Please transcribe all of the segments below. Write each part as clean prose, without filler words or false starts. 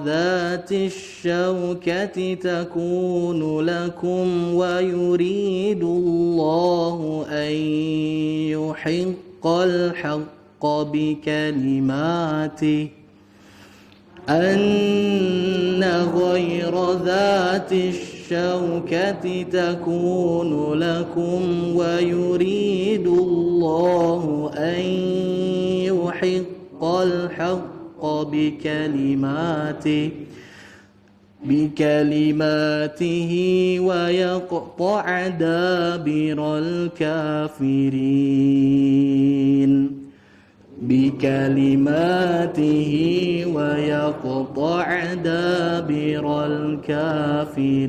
ذات الشوكة تكون لكم ويريد الله أن يحق الحق بكلماته أن غير ذات الشوكة تكون لكم ويريد الله أن يحق الحق بكلماته ويقطع دابر الكافرين ويقطع دابر الكافرين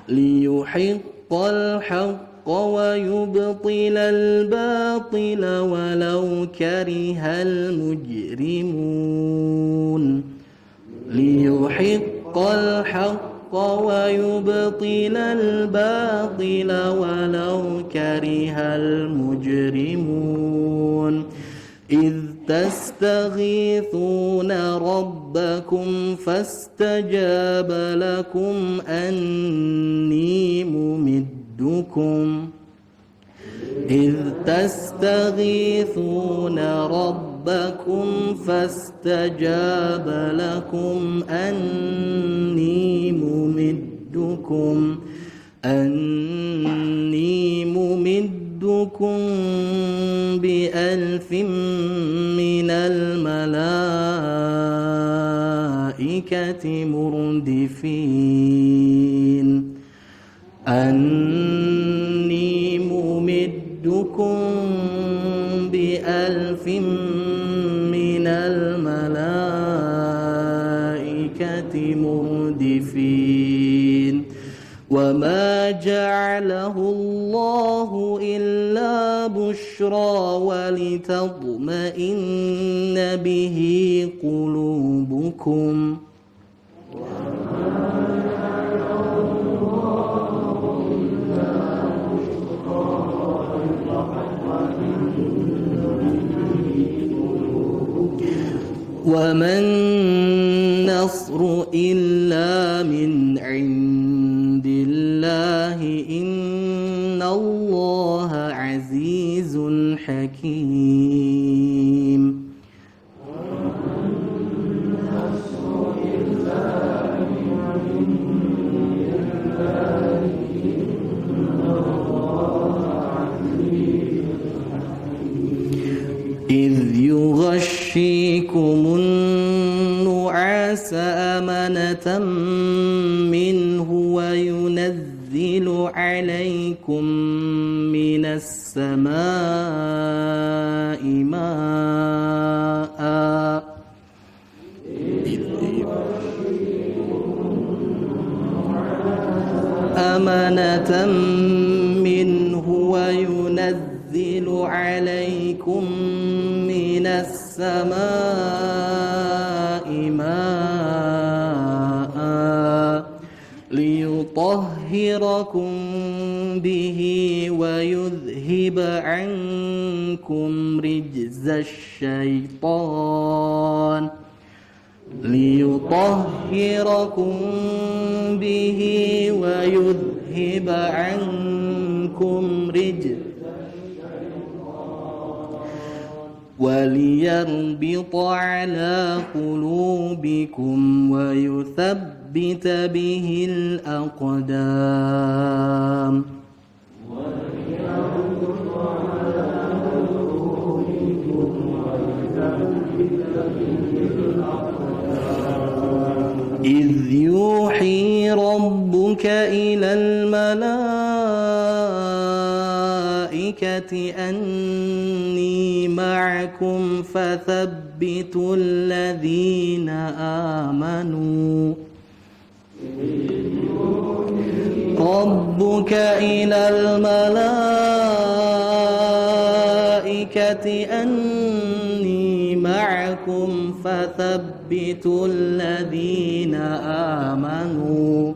ليحق الحق ويبطل الباطل ولو كره المجرمون ليحق الحق ويبطل الباطل ولو كره المجرمون إذ تستغيثون ربكم فاستجاب لكم أني ممدكم إذ تستغيثون ربكم فاستجاب لكم أني ممدكم ب1000 من الملائكة مردفين أني ممدكم ب1000 من الملائكة مردفين وما جعله الله إلا بشرى ولتطمئن به قلوبكم وما النصر إلا من عند الله إن الله عزيز حكيم إذ يغشيكم النعاس أمنة منه وينزل عليكم من السماء ماء أمنة منه وينزل عليكم من السماء ماء ليطهركم به ويذهب عنكم رجز الشيطان ليطهركم به ويذهب عنكم رجز وليربط على قلوبكم ويثبت به الأقدام إذ يوحي ربك إلى الملائكة أني معكم فثبتوا الذين آمنوا ربك إلى الملائكة أني معكم فثبتوا الذين آمنوا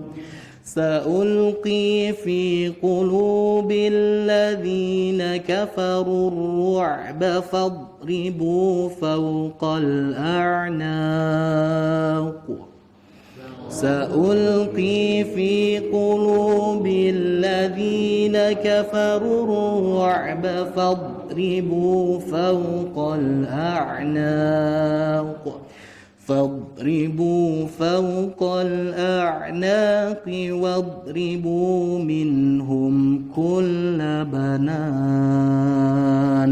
سألقي في قلوب الذين كفروا الرعب فاضربوا فوق الأعناق سألقي في قلوب الذين كفروا الرعب فاضربوا فوق الأعناق واضربوا منهم كل بنان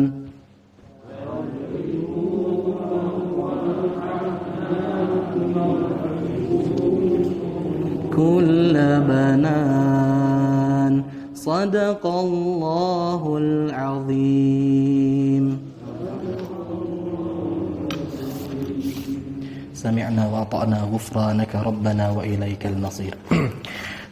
صدق الله العظيم. Sami'na wa ata'na ghufranaka rabbana wa ilaikal masir.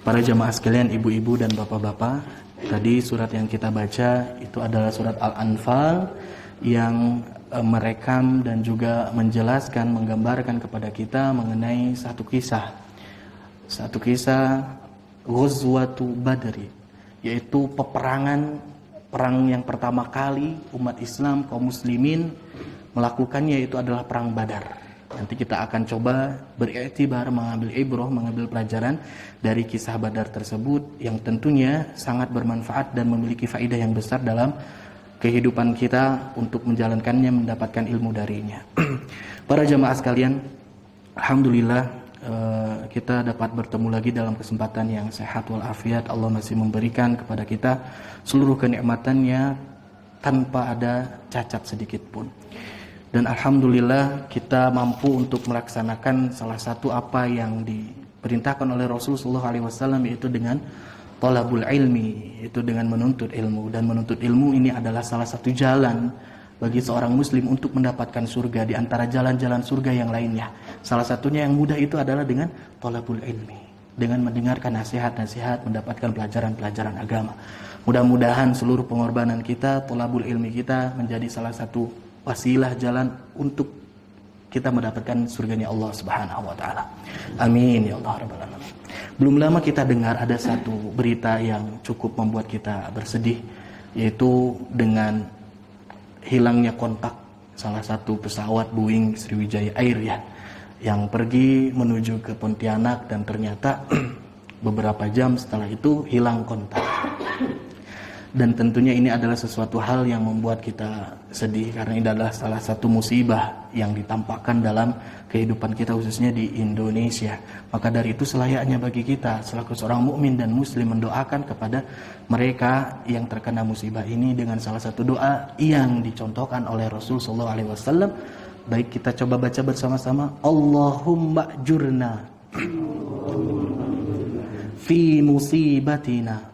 Para jamaah sekalian, ibu-ibu dan bapak-bapak, tadi surat yang kita baca itu adalah surat Al-Anfal yang merekam dan juga menjelaskan, menggambarkan kepada kita mengenai satu kisah Ghazwatu Badri, yaitu perang yang pertama kali umat Islam, kaum muslimin melakukannya, itu adalah perang Badar. Nanti kita akan coba beriktibar, mengambil ibrah, mengambil pelajaran dari kisah Badar tersebut yang tentunya sangat bermanfaat dan memiliki faedah yang besar dalam kehidupan kita untuk menjalankannya, mendapatkan ilmu darinya. Para jamaah sekalian, alhamdulillah kita dapat bertemu lagi dalam kesempatan yang sehat walafiat. Allah masih memberikan kepada kita seluruh kenikmatannya tanpa ada cacat sedikit pun. Dan alhamdulillah kita mampu untuk melaksanakan salah satu apa yang diperintahkan oleh Rasulullah SAW, yaitu dengan talabul ilmi, yaitu dengan menuntut ilmu. Dan menuntut ilmu ini adalah salah satu jalan bagi seorang muslim untuk mendapatkan surga di antara jalan-jalan surga yang lainnya. Salah satunya yang mudah itu adalah dengan talabul ilmi, dengan mendengarkan nasihat-nasihat, mendapatkan pelajaran-pelajaran agama. Mudah-mudahan seluruh pengorbanan kita, talabul ilmi kita menjadi salah satu wasilah jalan untuk kita mendapatkan surganya Allah Subhanahu wa taala. Amin ya Allah rabbal alamin. Belum lama kita dengar ada satu berita yang cukup membuat kita bersedih, yaitu dengan hilangnya kontak salah satu pesawat Boeing Sriwijaya Air yang pergi menuju ke Pontianak, dan ternyata beberapa jam setelah itu hilang kontak. Dan tentunya ini adalah sesuatu hal yang membuat kita sedih, karena ini adalah salah satu musibah yang ditampakkan dalam kehidupan kita, khususnya di Indonesia. Maka dari itu selayaknya bagi kita selaku seorang mukmin dan muslim mendoakan kepada mereka yang terkena musibah ini dengan salah satu doa yang dicontohkan oleh Rasulullah SAW. Baik, kita coba baca bersama-sama. Allahumma jurna fi musibatina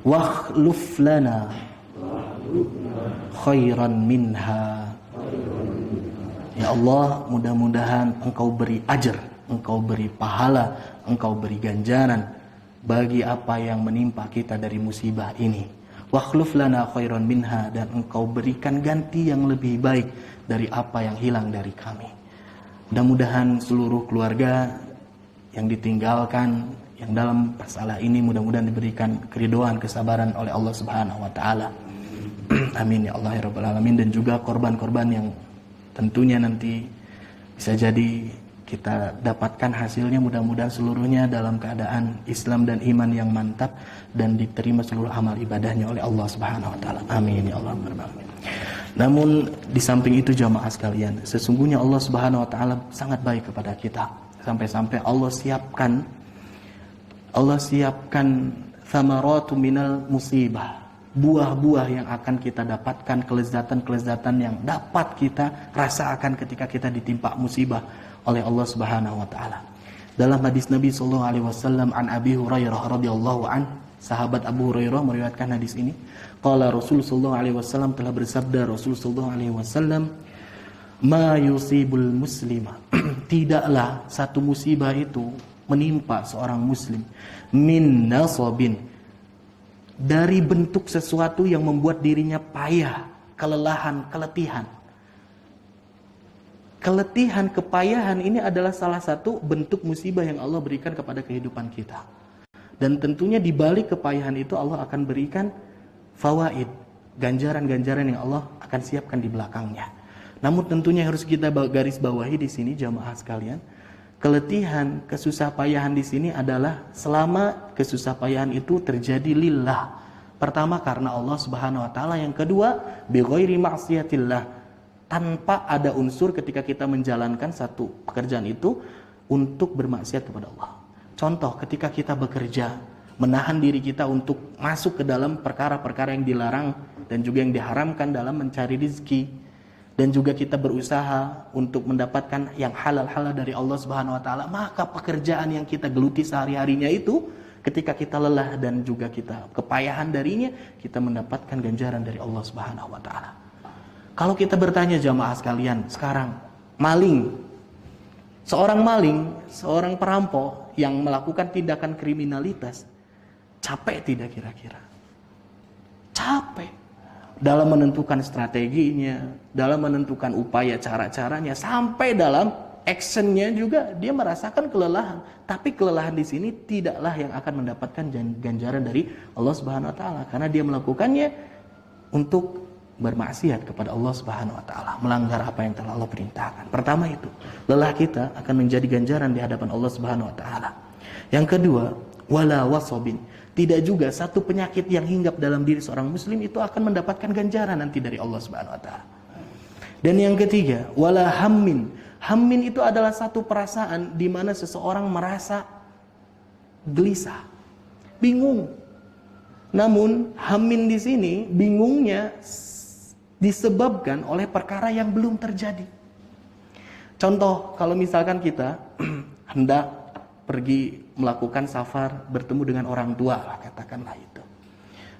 wakhluf lana khairan minha. Ya Allah, mudah-mudahan Engkau beri ajar, Engkau beri pahala, Engkau beri ganjaran bagi apa yang menimpa kita dari musibah ini. Wakhluf lana khairan minha, dan Engkau berikan ganti yang lebih baik dari apa yang hilang dari kami. Mudah-mudahan seluruh keluarga yang ditinggalkan, yang dalam masalah ini, mudah-mudahan diberikan keridhaan, kesabaran oleh Allah Subhanahu wa taala. Amin ya Allah ya rabbal alamin. Dan juga korban-korban yang tentunya nanti bisa jadi kita dapatkan hasilnya, mudah-mudahan seluruhnya dalam keadaan Islam dan iman yang mantap dan diterima seluruh amal ibadahnya oleh Allah Subhanahu wa taala. Amin ya Allah ya rabbal alamin. Namun di samping itu jamaah sekalian, sesungguhnya Allah Subhanahu wa taala sangat baik kepada kita, sampai-sampai Allah siapkan thamaratu minal musibah, buah-buah yang akan kita dapatkan, kelezatan-kelezatan yang dapat kita rasakan ketika kita ditimpa musibah oleh Allah Subhanahu wa taala. Dalam hadis Nabi sallallahu alaihi wasallam an Abi Hurairah radhiyallahu an, sahabat Abu Hurairah meriwayatkan hadis ini, qala Rasul sallallahu alaihi wasallam, telah bersabda Rasul sallallahu alaihi wasallam, ma yusibul muslima, tidaklah satu musibah itu menimpa seorang muslim min nasabin, dari bentuk sesuatu yang membuat dirinya payah, kelelahan, keletihan. keletihan, kepayahan ini adalah salah satu bentuk musibah yang Allah berikan kepada kehidupan kita. Dan tentunya di balik kepayahan itu Allah akan berikan fawaid, ganjaran-ganjaran yang Allah akan siapkan di belakangnya. Namun tentunya harus kita garis bawahi di sini jamaah sekalian, keletihan, kesusah payahan di sini adalah selama kesusah payahan itu terjadi lillah. Pertama karena Allah Subhanahu wa taala, yang kedua bi ghairi ma'siyatillah, tanpa ada unsur ketika kita menjalankan satu pekerjaan itu untuk bermaksiat kepada Allah. Contoh, ketika kita bekerja, menahan diri kita untuk masuk ke dalam perkara-perkara yang dilarang dan juga yang diharamkan dalam mencari rezeki, dan juga kita berusaha untuk mendapatkan yang halal-halal dari Allah Subhanahu wa taala, maka pekerjaan yang kita geluti sehari-harinya itu, ketika kita lelah dan juga kita kepayahan darinya, kita mendapatkan ganjaran dari Allah Subhanahu wa taala. Kalau kita bertanya jamaah sekalian, sekarang seorang maling, seorang perampok yang melakukan tindakan kriminalitas, capek tidak kira-kira? Capek dalam menentukan strateginya, dalam menentukan upaya cara-caranya, sampai dalam actionnya juga dia merasakan kelelahan. Tapi kelelahan di sini tidaklah yang akan mendapatkan ganjaran dari Allah Subhanahu wa taala, karena dia melakukannya untuk bermaksiat kepada Allah Subhanahu wa taala, melanggar apa yang telah Allah perintahkan. Pertama itu, lelah kita akan menjadi ganjaran di hadapan Allah Subhanahu wa taala. Yang kedua, wala wasobin, tidak juga satu penyakit yang hinggap dalam diri seorang muslim itu akan mendapatkan ganjaran nanti dari Allah Subhanahu wa taala. Dan yang ketiga, wala hammin. Hammin itu adalah satu perasaan di mana seseorang merasa gelisah, bingung. Namun hammin di sini bingungnya disebabkan oleh perkara yang belum terjadi. Contoh, kalau misalkan kita hendak pergi melakukan safar, bertemu dengan orang tua, katakanlah itu.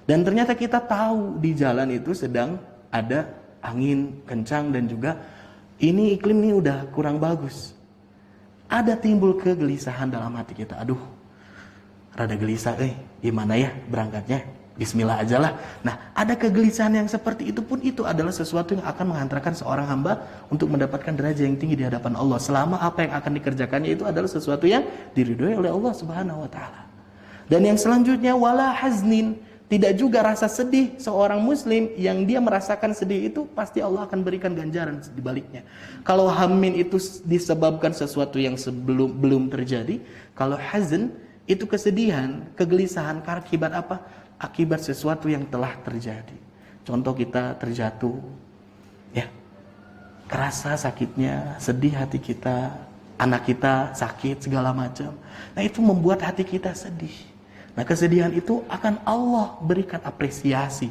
Dan ternyata kita tahu di jalan itu sedang ada angin kencang dan juga ini iklim ini udah kurang bagus. Ada timbul kegelisahan dalam hati kita. Aduh, rada gelisah, gimana ya berangkatnya? Bismillah aja lah. Nah, ada kegelisahan yang seperti itu pun, itu adalah sesuatu yang akan menghantarkan seorang hamba untuk mendapatkan derajat yang tinggi di hadapan Allah, selama apa yang akan dikerjakannya itu adalah sesuatu yang diridhoi oleh Allah Subhanahu wa taala. Dan yang selanjutnya, wala haznin, tidak juga rasa sedih seorang muslim yang dia merasakan sedih itu pasti Allah akan berikan ganjaran di baliknya. Kalau hammin itu disebabkan sesuatu yang belum terjadi, kalau hazn itu kesedihan, kegelisahan akibat apa? Akibat sesuatu yang telah terjadi. Contoh, kita terjatuh, ya, kerasa sakitnya, sedih hati kita, anak kita sakit segala macam. Nah, itu membuat hati kita sedih. Nah, kesedihan itu akan Allah berikan apresiasi.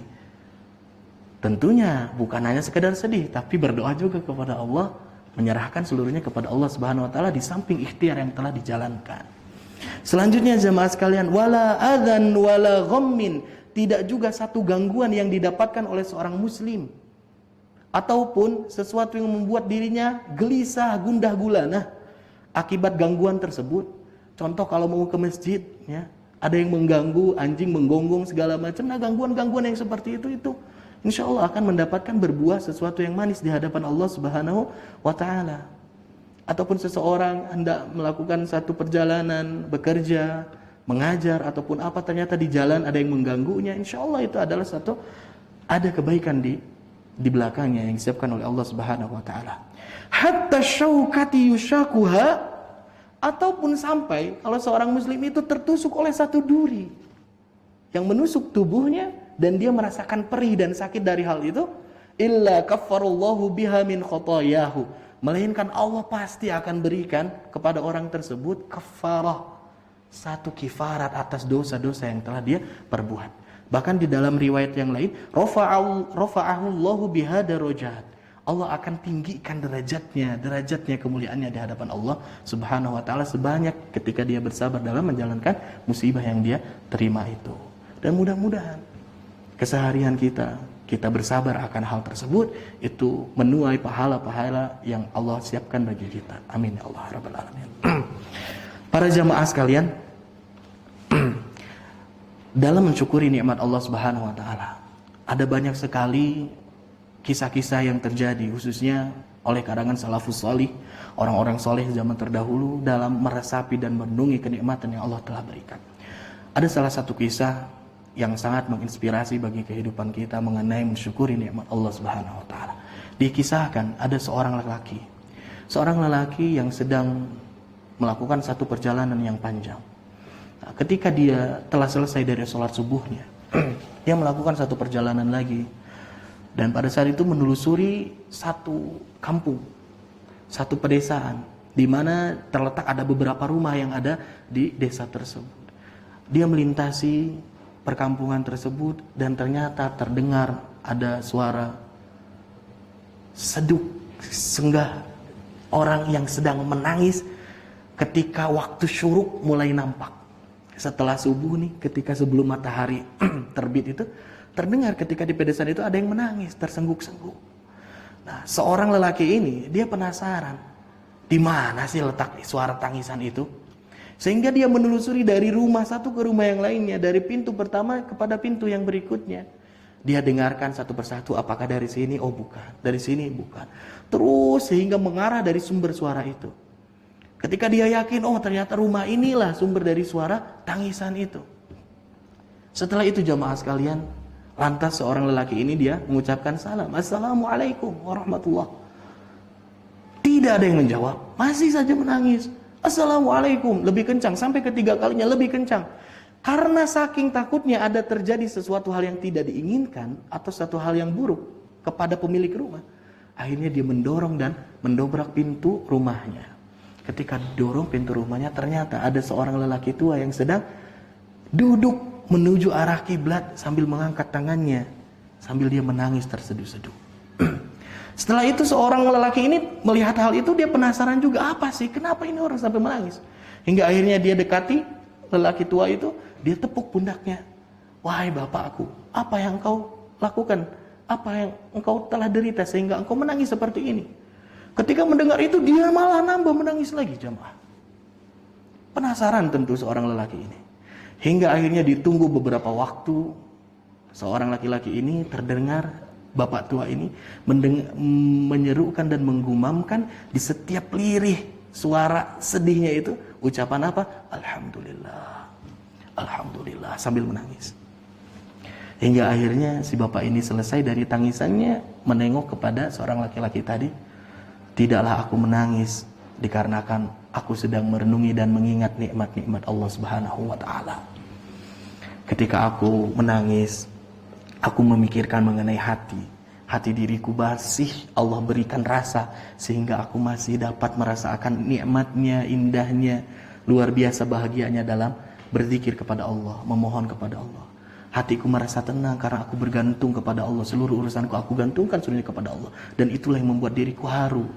Tentunya bukan hanya sekedar sedih, tapi berdoa juga kepada Allah, menyerahkan seluruhnya kepada Allah Subhanahu wa taala di samping ikhtiar yang telah dijalankan. Selanjutnya jemaah sekalian, wala adzan wala ghammin, tidak juga satu gangguan yang didapatkan oleh seorang muslim ataupun sesuatu yang membuat dirinya gelisah, gundah gulana akibat gangguan tersebut. Contoh, kalau mau ke masjid, ya, ada yang mengganggu, anjing menggonggong segala macam. Nah, gangguan-gangguan yang seperti itu insya Allah akan mendapatkan berbuah sesuatu yang manis di hadapan Allah Subhanahu wa taala. Ataupun seseorang hendak melakukan satu perjalanan, bekerja, mengajar ataupun apa, ternyata di jalan ada yang mengganggunya, insya Allah itu adalah ada kebaikan di belakangnya yang disiapkan oleh Allah Subhanahu wa taala. Hatta syaukati yushakuha, ataupun sampai kalau seorang muslim itu tertusuk oleh satu duri yang menusuk tubuhnya dan dia merasakan perih dan sakit dari hal itu, illa kaffarallahu biha min khotayahu, melainkan Allah pasti akan berikan kepada orang tersebut kafarah, satu kifarat atas dosa-dosa yang telah dia perbuat. Bahkan di dalam riwayat yang lain, rafa'ahu Allahu biha darajat, Allah akan tinggikan derajatnya kemuliaannya di hadapan Allah Subhanahu wa taala sebanyak ketika dia bersabar dalam menjalankan musibah yang dia terima itu. Dan mudah-mudahan keseharian kita bersabar akan hal tersebut, itu menuai pahala-pahala yang Allah siapkan bagi kita. Amin ya Allah rabbal alamin. Para jamaah sekalian, dalam mensyukuri nikmat Allah Subhanahu wa taala, ada banyak sekali kisah-kisah yang terjadi khususnya oleh kalangan salafus salih, orang-orang soleh zaman terdahulu dalam meresapi dan merenungi kenikmatan yang Allah telah berikan. Ada salah satu kisah yang sangat menginspirasi bagi kehidupan kita mengenai mensyukuri nikmat Allah Subhanahu wa taala. Dikisahkan ada seorang lelaki yang sedang melakukan satu perjalanan yang panjang. Nah, ketika dia telah selesai dari sholat subuhnya, dia melakukan satu perjalanan lagi. Dan pada saat itu menelusuri satu kampung, satu pedesaan, di mana terletak ada beberapa rumah yang ada di desa tersebut. Dia melintasi perkampungan tersebut dan ternyata terdengar ada suara seduk senggah orang yang sedang menangis ketika waktu syuruk mulai nampak. Setelah subuh nih, ketika sebelum matahari terbit itu, terdengar ketika di pedesaan itu ada yang menangis, tersengguk-sengguk. Nah, seorang lelaki ini, dia penasaran, di mana sih letak suara tangisan itu? Sehingga dia menelusuri dari rumah satu ke rumah yang lainnya, dari pintu pertama kepada pintu yang berikutnya. Dia dengarkan satu persatu, apakah dari sini? Oh bukan, dari sini bukan. Terus sehingga mengarah dari sumber suara itu. Ketika dia yakin, oh ternyata rumah inilah sumber dari suara tangisan itu. Setelah itu jamaah sekalian, lantas seorang lelaki ini dia mengucapkan salam, Assalamualaikum warahmatullah. Tidak ada yang menjawab, masih saja menangis. Assalamualaikum, lebih kencang, sampai ketiga kalinya lebih kencang. Karena saking takutnya ada terjadi sesuatu hal yang tidak diinginkan atau satu hal yang buruk kepada pemilik rumah, akhirnya dia mendorong dan mendobrak pintu rumahnya. Ketika didorong pintu rumahnya, ternyata ada seorang lelaki tua yang sedang duduk menuju arah kiblat sambil mengangkat tangannya, sambil dia menangis terseduh-seduh. Setelah itu seorang lelaki ini melihat hal itu, dia penasaran juga, apa sih, kenapa ini orang sampai menangis? Hingga akhirnya dia dekati lelaki tua itu, dia tepuk pundaknya. Wahai bapakku, apa yang engkau lakukan? Apa yang engkau telah derita sehingga engkau menangis seperti ini? Ketika mendengar itu, dia malah nambah menangis lagi jamaah. Penasaran tentu seorang lelaki ini. Hingga akhirnya ditunggu beberapa waktu, seorang laki-laki ini terdengar bapak tua ini menyerukan dan menggumamkan di setiap lirih suara sedihnya itu ucapan apa? Alhamdulillah, Alhamdulillah, sambil menangis. Hingga akhirnya si bapak ini selesai dari tangisannya, menengok kepada seorang laki-laki tadi. Tidaklah aku menangis dikarenakan aku sedang merenungi dan mengingat nikmat-nikmat Allah Subhanahu wa taala. Ketika aku menangis, aku memikirkan mengenai hati diriku masih Allah berikan rasa sehingga aku masih dapat merasakan nikmatnya, indahnya, luar biasa bahagianya dalam berzikir kepada Allah, memohon kepada Allah. Hatiku merasa tenang karena aku bergantung kepada Allah. Seluruh urusanku aku gantungkan seluruhnya kepada Allah, dan itulah yang membuat diriku haru.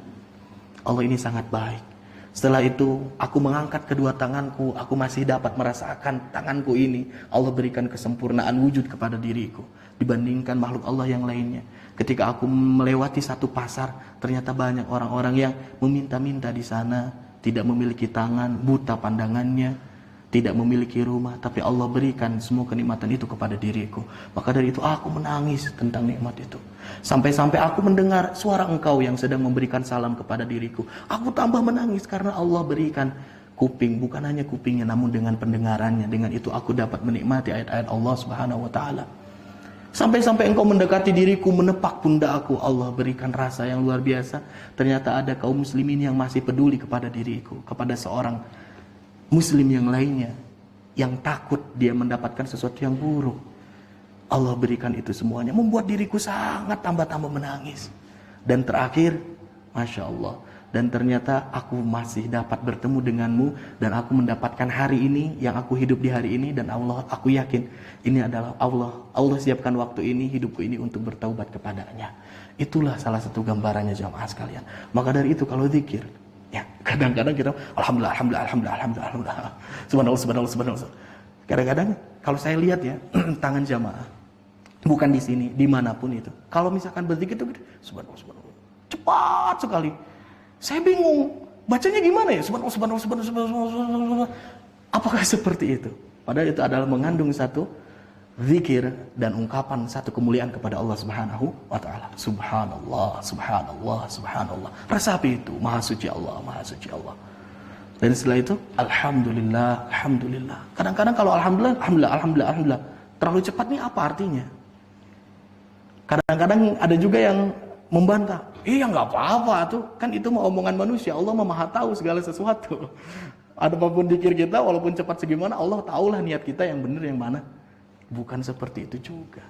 Allah ini sangat baik. Setelah itu aku mengangkat kedua tanganku, aku masih dapat merasakan tanganku ini Allah berikan kesempurnaan wujud kepada diriku dibandingkan makhluk Allah yang lainnya. Ketika aku melewati satu pasar, ternyata banyak orang-orang yang meminta-minta di sana, tidak memiliki tangan, buta pandangannya, tidak memiliki rumah, tapi Allah berikan semua kenikmatan itu kepada diriku. Maka dari itu aku menangis tentang nikmat itu. Sampai-sampai aku mendengar suara engkau yang sedang memberikan salam kepada diriku. Aku tambah menangis karena Allah berikan kuping, bukan hanya kupingnya namun dengan pendengarannya. Dengan itu aku dapat menikmati ayat-ayat Allah Subhanahu wa taala. Sampai-sampai engkau mendekati diriku, menepak pundakku, Allah berikan rasa yang luar biasa. Ternyata ada kaum muslimin yang masih peduli kepada diriku, kepada seorang muslim yang lainnya yang takut dia mendapatkan sesuatu yang buruk. Allah berikan itu semuanya, membuat diriku sangat tambah-tambah menangis. Dan terakhir, Masya Allah, dan ternyata aku masih dapat bertemu denganmu, dan aku mendapatkan hari ini yang aku hidup di hari ini, dan Allah, aku yakin ini adalah Allah siapkan waktu ini, hidupku ini untuk bertaubat kepadanya. Itulah salah satu gambarannya jamaah sekalian. Maka dari itu kalau zikir, ya kadang-kadang kita alhamdulillah, alhamdulillah, alhamdulillah, alhamdulillah, alhamdulillah, subhanallah, subhanallah, subhanallah. Kadang-kadang kalau saya lihat ya tangan jamaah, bukan di sini, dimanapun itu, kalau misalkan berzikir itu subhanallah, subhanallah, cepat sekali. Saya bingung bacanya gimana ya, subhanallah, subhanallah, subhanallah, subhanallah. Apakah seperti itu? Padahal itu adalah mengandung satu zikir dan ungkapan satu kemuliaan kepada Allah Subhanahu wa taala. Subhanallah, subhanallah, subhanallah. Resapi itu, maha suci Allah, maha suci Allah. Dan setelah itu alhamdulillah, alhamdulillah. Kadang-kadang kalau alhamdulillah, alhamdulillah, alhamdulillah, alhamdulillah, terlalu cepat nih apa artinya? Kadang-kadang ada juga yang membantah. Iya nggak apa-apa tuh, kan itu mau omongan manusia. Allah maha tahu segala sesuatu. Apapun dikir kita, walaupun cepat segimana, Allah tahulah niat kita yang benar yang mana. Bukan seperti itu juga.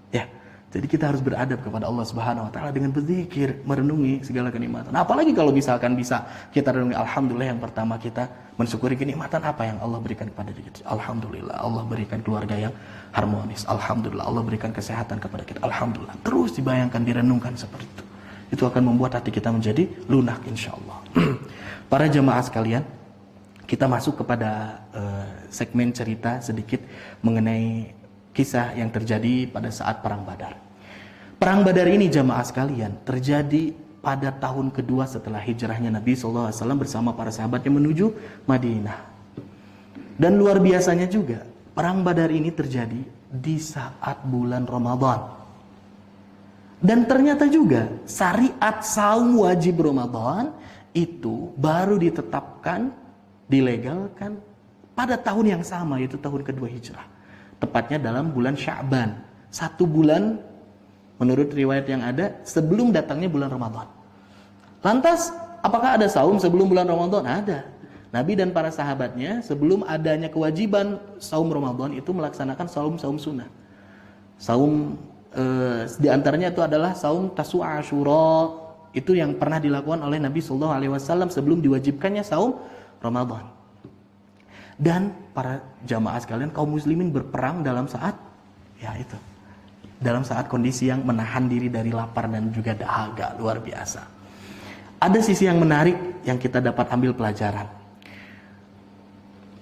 Ya, jadi kita harus beradab kepada Allah Subhanahu wa taala dengan berzikir, merenungi segala kenikmatan. Nah, apalagi kalau misalkan bisa kita renungi alhamdulillah, yang pertama kita mensyukuri kenikmatan apa yang Allah berikan kepada diri kita. Alhamdulillah Allah berikan keluarga yang harmonis. Alhamdulillah Allah berikan kesehatan kepada kita. Alhamdulillah. Terus dibayangkan, direnungkan seperti itu. Itu akan membuat hati kita menjadi lunak insyaallah. Para jemaah sekalian, kita masuk kepada segmen cerita sedikit mengenai kisah yang terjadi pada saat Perang Badar. Perang Badar ini jamaah sekalian terjadi pada tahun kedua setelah hijrahnya Nabi SAW bersama para sahabatnya menuju Madinah. Dan luar biasanya juga, Perang Badar ini terjadi di saat bulan Ramadan. Dan ternyata juga syariat saum wajib Ramadan itu baru ditetapkan, dilegalkan pada tahun yang sama, yaitu tahun kedua hijrah. Tepatnya dalam bulan Sya'ban. 1 bulan menurut riwayat yang ada sebelum datangnya bulan Ramadan. Lantas, apakah ada saum sebelum bulan Ramadan? Ada. Nabi dan para sahabatnya sebelum adanya kewajiban saum Ramadan itu melaksanakan saum sunnah. Saum di antaranya itu adalah saum Tasu'a Asyura. Itu yang pernah dilakukan oleh Nabi SAW sebelum diwajibkannya saum Ramadan. Dan para jamaah sekalian, kaum muslimin berperang dalam saat dalam saat kondisi yang menahan diri dari lapar dan juga dahaga, luar biasa. Ada sisi yang menarik yang kita dapat ambil pelajaran.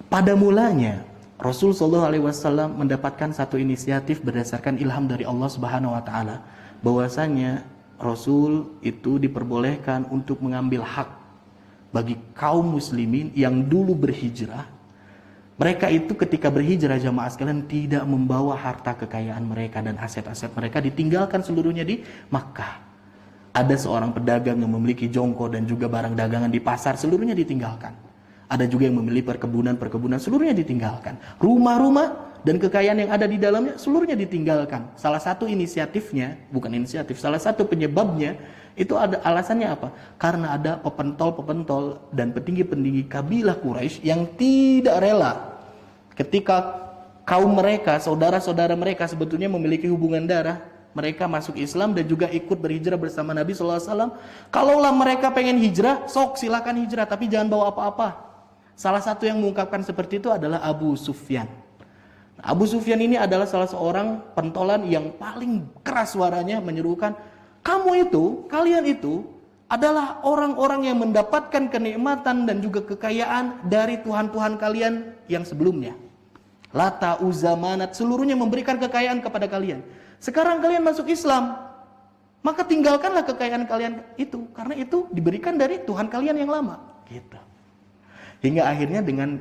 Pada mulanya Rasul SAW mendapatkan satu inisiatif berdasarkan ilham dari Allah Subhanahu wa taala, bahwasanya Rasul itu diperbolehkan untuk mengambil hak bagi kaum muslimin yang dulu berhijrah. Mereka itu ketika berhijrah jamaah sekalian tidak membawa harta kekayaan mereka dan aset-aset mereka, ditinggalkan seluruhnya di Makkah. Ada seorang pedagang yang memiliki jongko dan juga barang dagangan di pasar, seluruhnya ditinggalkan. Ada juga yang memiliki perkebunan, seluruhnya ditinggalkan. Rumah-rumah dan kekayaan yang ada di dalamnya, seluruhnya ditinggalkan. Salah satu salah satu penyebabnya, itu ada alasannya apa? Karena ada pepentol-pepentol dan petinggi-petinggi kabilah Quraisy yang tidak rela ketika kaum mereka, saudara-saudara mereka sebetulnya memiliki hubungan darah, mereka masuk Islam dan juga ikut berhijrah bersama Nabi SAW. Kalaulah mereka pengen hijrah, sok silakan hijrah, tapi jangan bawa apa-apa. Salah satu yang mengungkapkan seperti itu adalah Abu Sufyan. Abu Sufyan ini adalah salah seorang pentolan yang paling keras suaranya, menyerukan, kalian itu adalah orang-orang yang mendapatkan kenikmatan dan juga kekayaan dari Tuhan-Tuhan kalian yang sebelumnya. Lata, Uzza, Manat, seluruhnya memberikan kekayaan kepada kalian. Sekarang kalian masuk Islam, maka tinggalkanlah kekayaan kalian itu, karena itu diberikan dari Tuhan kalian yang lama. Gitu. Hingga akhirnya dengan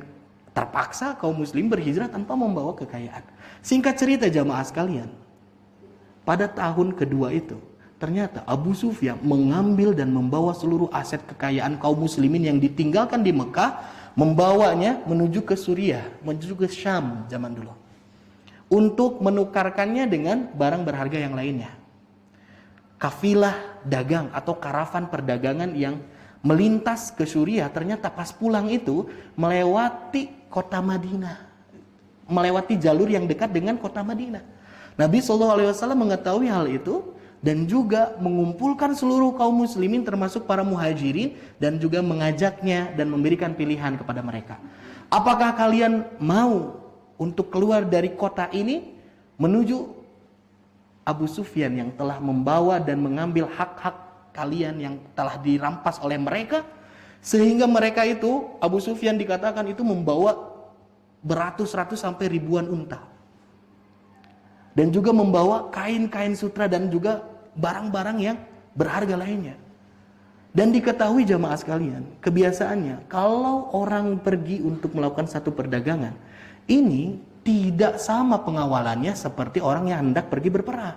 terpaksa kaum muslim berhijrah tanpa membawa kekayaan. Singkat cerita jamaah sekalian, pada tahun kedua itu, ternyata Abu Sufyan mengambil dan membawa seluruh aset kekayaan kaum muslimin yang ditinggalkan di Mekah, membawanya menuju ke Suriah, menuju ke Syam zaman dulu, untuk menukarkannya dengan barang berharga yang lainnya. Kafilah dagang atau karavan perdagangan yang melintas ke Suriah, ternyata pas pulang itu melewati kota Madinah, melewati jalur yang dekat dengan kota Madinah. Nabi SAW mengetahui hal itu dan juga mengumpulkan seluruh kaum muslimin termasuk para muhajirin dan juga mengajaknya dan memberikan pilihan kepada mereka. Apakah kalian mau untuk keluar dari kota ini menuju Abu Sufyan yang telah membawa dan mengambil hak-hak kalian yang telah dirampas oleh mereka, sehingga mereka itu, Abu Sufyan dikatakan itu membawa beratus-ratus sampai ribuan unta, dan juga membawa kain-kain sutra dan juga barang-barang yang berharga lainnya. Dan diketahui jamaah sekalian, kebiasaannya kalau orang pergi untuk melakukan satu perdagangan, ini tidak sama pengawalannya seperti orang yang hendak pergi berperang.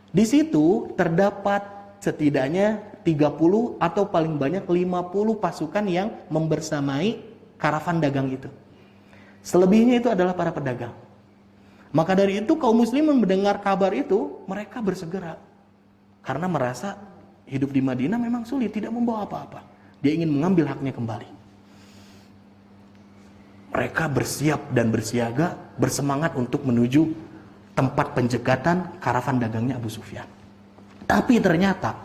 Di situ terdapat setidaknya 30 atau paling banyak 50 pasukan yang membersamai karavan dagang itu. Selebihnya itu adalah para pedagang. Maka dari itu kaum muslimin mendengar kabar itu, mereka bersegera. Karena merasa hidup di Madinah memang sulit, tidak membawa apa-apa. Dia ingin mengambil haknya kembali. Mereka bersiap dan bersiaga, bersemangat untuk menuju tempat penjegatan karavan dagangnya Abu Sufyan. Tapi ternyata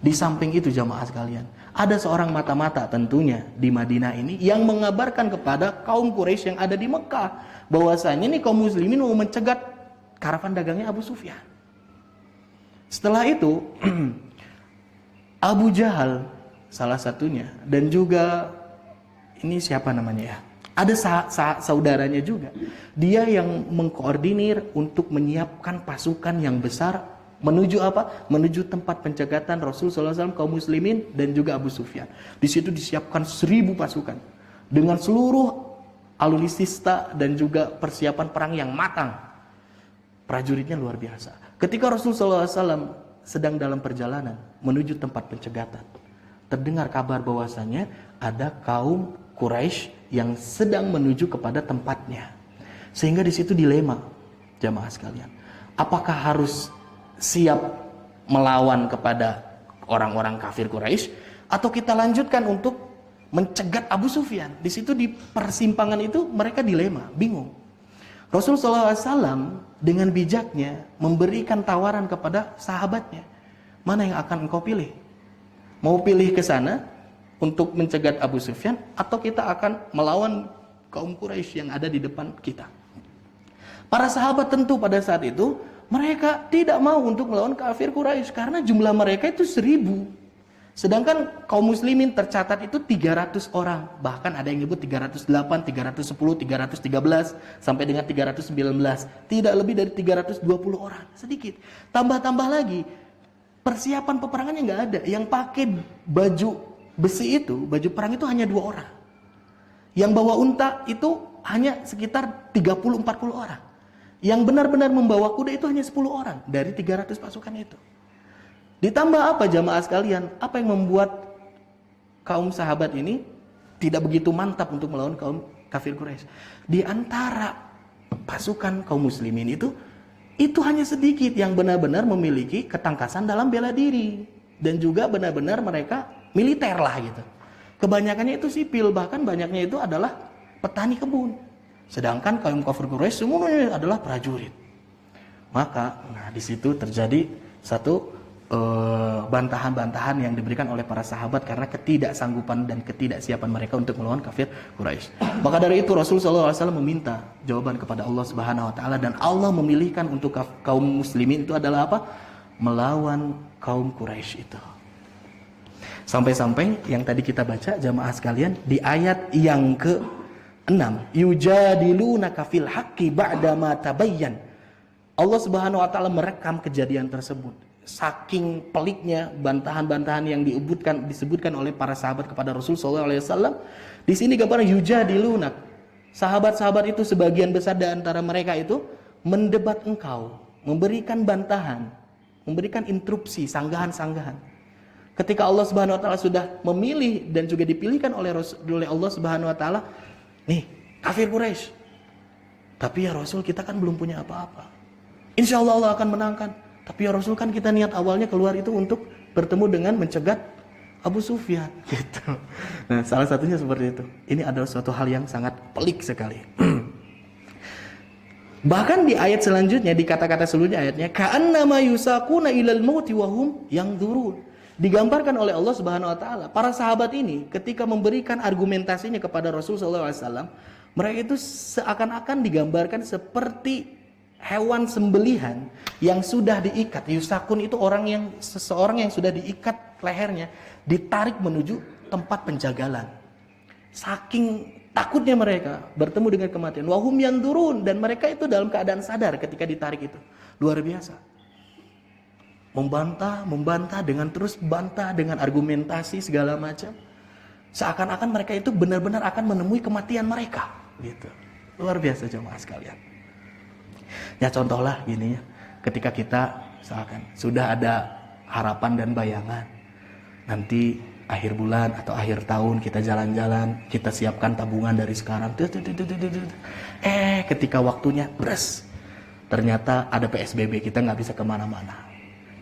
di samping itu jamaah sekalian, ada seorang mata-mata tentunya di Madinah ini yang mengabarkan kepada kaum Quraisy yang ada di Mekah bahwasanya nih kaum muslimin mau mencegat karavan dagangnya Abu Sufyan. Setelah itu Abu Jahal salah satunya, dan juga ini siapa namanya ya? Ada saudaranya juga. Dia yang mengkoordinir untuk menyiapkan pasukan yang besar menuju apa? Menuju tempat pencegatan Rasul sallallahu alaihi wasallam kaum muslimin dan juga Abu Sufyan. Di situ disiapkan 1000 pasukan dengan seluruh alutsista dan juga persiapan perang yang matang. Prajuritnya luar biasa. Ketika Rasul sallallahu alaihi wasallam sedang dalam perjalanan menuju tempat pencegatan, terdengar kabar bahwasanya ada kaum Quraisy yang sedang menuju kepada tempatnya. Sehingga di situ dilema jamaah sekalian. Apakah harus siap melawan kepada orang-orang kafir Quraisy atau kita lanjutkan untuk mencegat Abu Sufyan? Di situ di persimpangan itu mereka dilema, bingung. Rasulullah SAW dengan bijaknya memberikan tawaran kepada sahabatnya. Mana yang akan engkau pilih? Mau pilih ke sana untuk mencegat Abu Sufyan atau kita akan melawan kaum Quraisy yang ada di depan kita? Para sahabat tentu pada saat itu mereka tidak mau untuk melawan kafir Quraisy karena jumlah mereka itu 1000. Sedangkan kaum muslimin tercatat itu 300 orang. Bahkan ada yang nyebut 308, 310, 313 sampai dengan 319. Tidak lebih dari 320 orang, sedikit. Tambah-tambah lagi persiapan peperangannya nggak ada. Yang pakai baju besi itu, baju perang itu hanya 2 orang. Yang bawa unta itu hanya sekitar 30-40 orang. Yang benar-benar membawa kuda itu hanya 10 orang dari 300 pasukan itu. Ditambah apa jamaah sekalian? Apa yang membuat kaum sahabat ini tidak begitu mantap untuk melawan kaum kafir Quraisy? Di antara pasukan kaum muslimin itu hanya sedikit yang benar-benar memiliki ketangkasan dalam bela diri. Dan juga benar-benar mereka militer lah gitu. Kebanyakannya itu sipil, bahkan banyaknya itu adalah petani kebun. Sedangkan kaum kafir Quraisy semuanya adalah prajurit. Maka, di situ terjadi satu bantahan-bantahan yang diberikan oleh para sahabat karena ketidaksanggupan dan ketidaksiapan mereka untuk melawan kafir Quraisy. Maka dari itu Rasulullah SAW meminta jawaban kepada Allah Subhanahu Wa Taala dan Allah memilihkan untuk kaum muslimin itu adalah apa? Melawan kaum Quraisy itu. Sampai-sampai yang tadi kita baca jamaah sekalian di ayat yang ke-6, yujadilunaka fil haqqi ba'da ma tabayyan. Allah Subhanahu wa taala merekam kejadian tersebut. Saking peliknya bantahan-bantahan yang disebutkan oleh para sahabat kepada Rasul sallallahu alaihi wasallam. Di sini gambaran yujadilunak. Sahabat-sahabat itu sebagian besar di antara mereka itu mendebat engkau, memberikan bantahan, memberikan interupsi, sanggahan-sanggahan. Ketika Allah Subhanahu wa taala sudah memilih dan juga dipilihkan oleh Allah Subhanahu wa taala, nih, kafir Quraisy. Tapi ya Rasul, kita kan belum punya apa-apa. Insya Allah Allah akan menangkan. Tapi ya Rasul, kan kita niat awalnya keluar itu untuk bertemu dengan mencegat Abu Sufyan gitu. Nah, salah satunya seperti itu. Ini adalah suatu hal yang sangat pelik sekali. Bahkan di ayat selanjutnya, di kata-kata selanjutnya ayatnya, ka'annama yusaquna ilal mauti wa hum yanzurun. Digambarkan oleh Allah Subhanahu wa taala, para sahabat ini ketika memberikan argumentasinya kepada Rasul sallallahu alaihi wasallam, mereka itu seakan-akan digambarkan seperti hewan sembelihan yang sudah diikat. Yusakun itu seseorang yang sudah diikat lehernya, ditarik menuju tempat penjagalan. Saking takutnya mereka bertemu dengan kematian. Wahum yanzurun, dan mereka itu dalam keadaan sadar ketika ditarik itu. Luar biasa. Membantah dengan terus bantah dengan argumentasi segala macam. Seakan-akan mereka itu benar-benar akan menemui kematian mereka, gitu. Luar biasa jemaah sekalian. Ya contohlah gini ya, ketika kita misalkan sudah ada harapan dan bayangan, nanti akhir bulan atau akhir tahun kita jalan-jalan, kita siapkan tabungan dari sekarang. Ketika waktunya, ternyata ada PSBB, kita nggak bisa kemana-mana.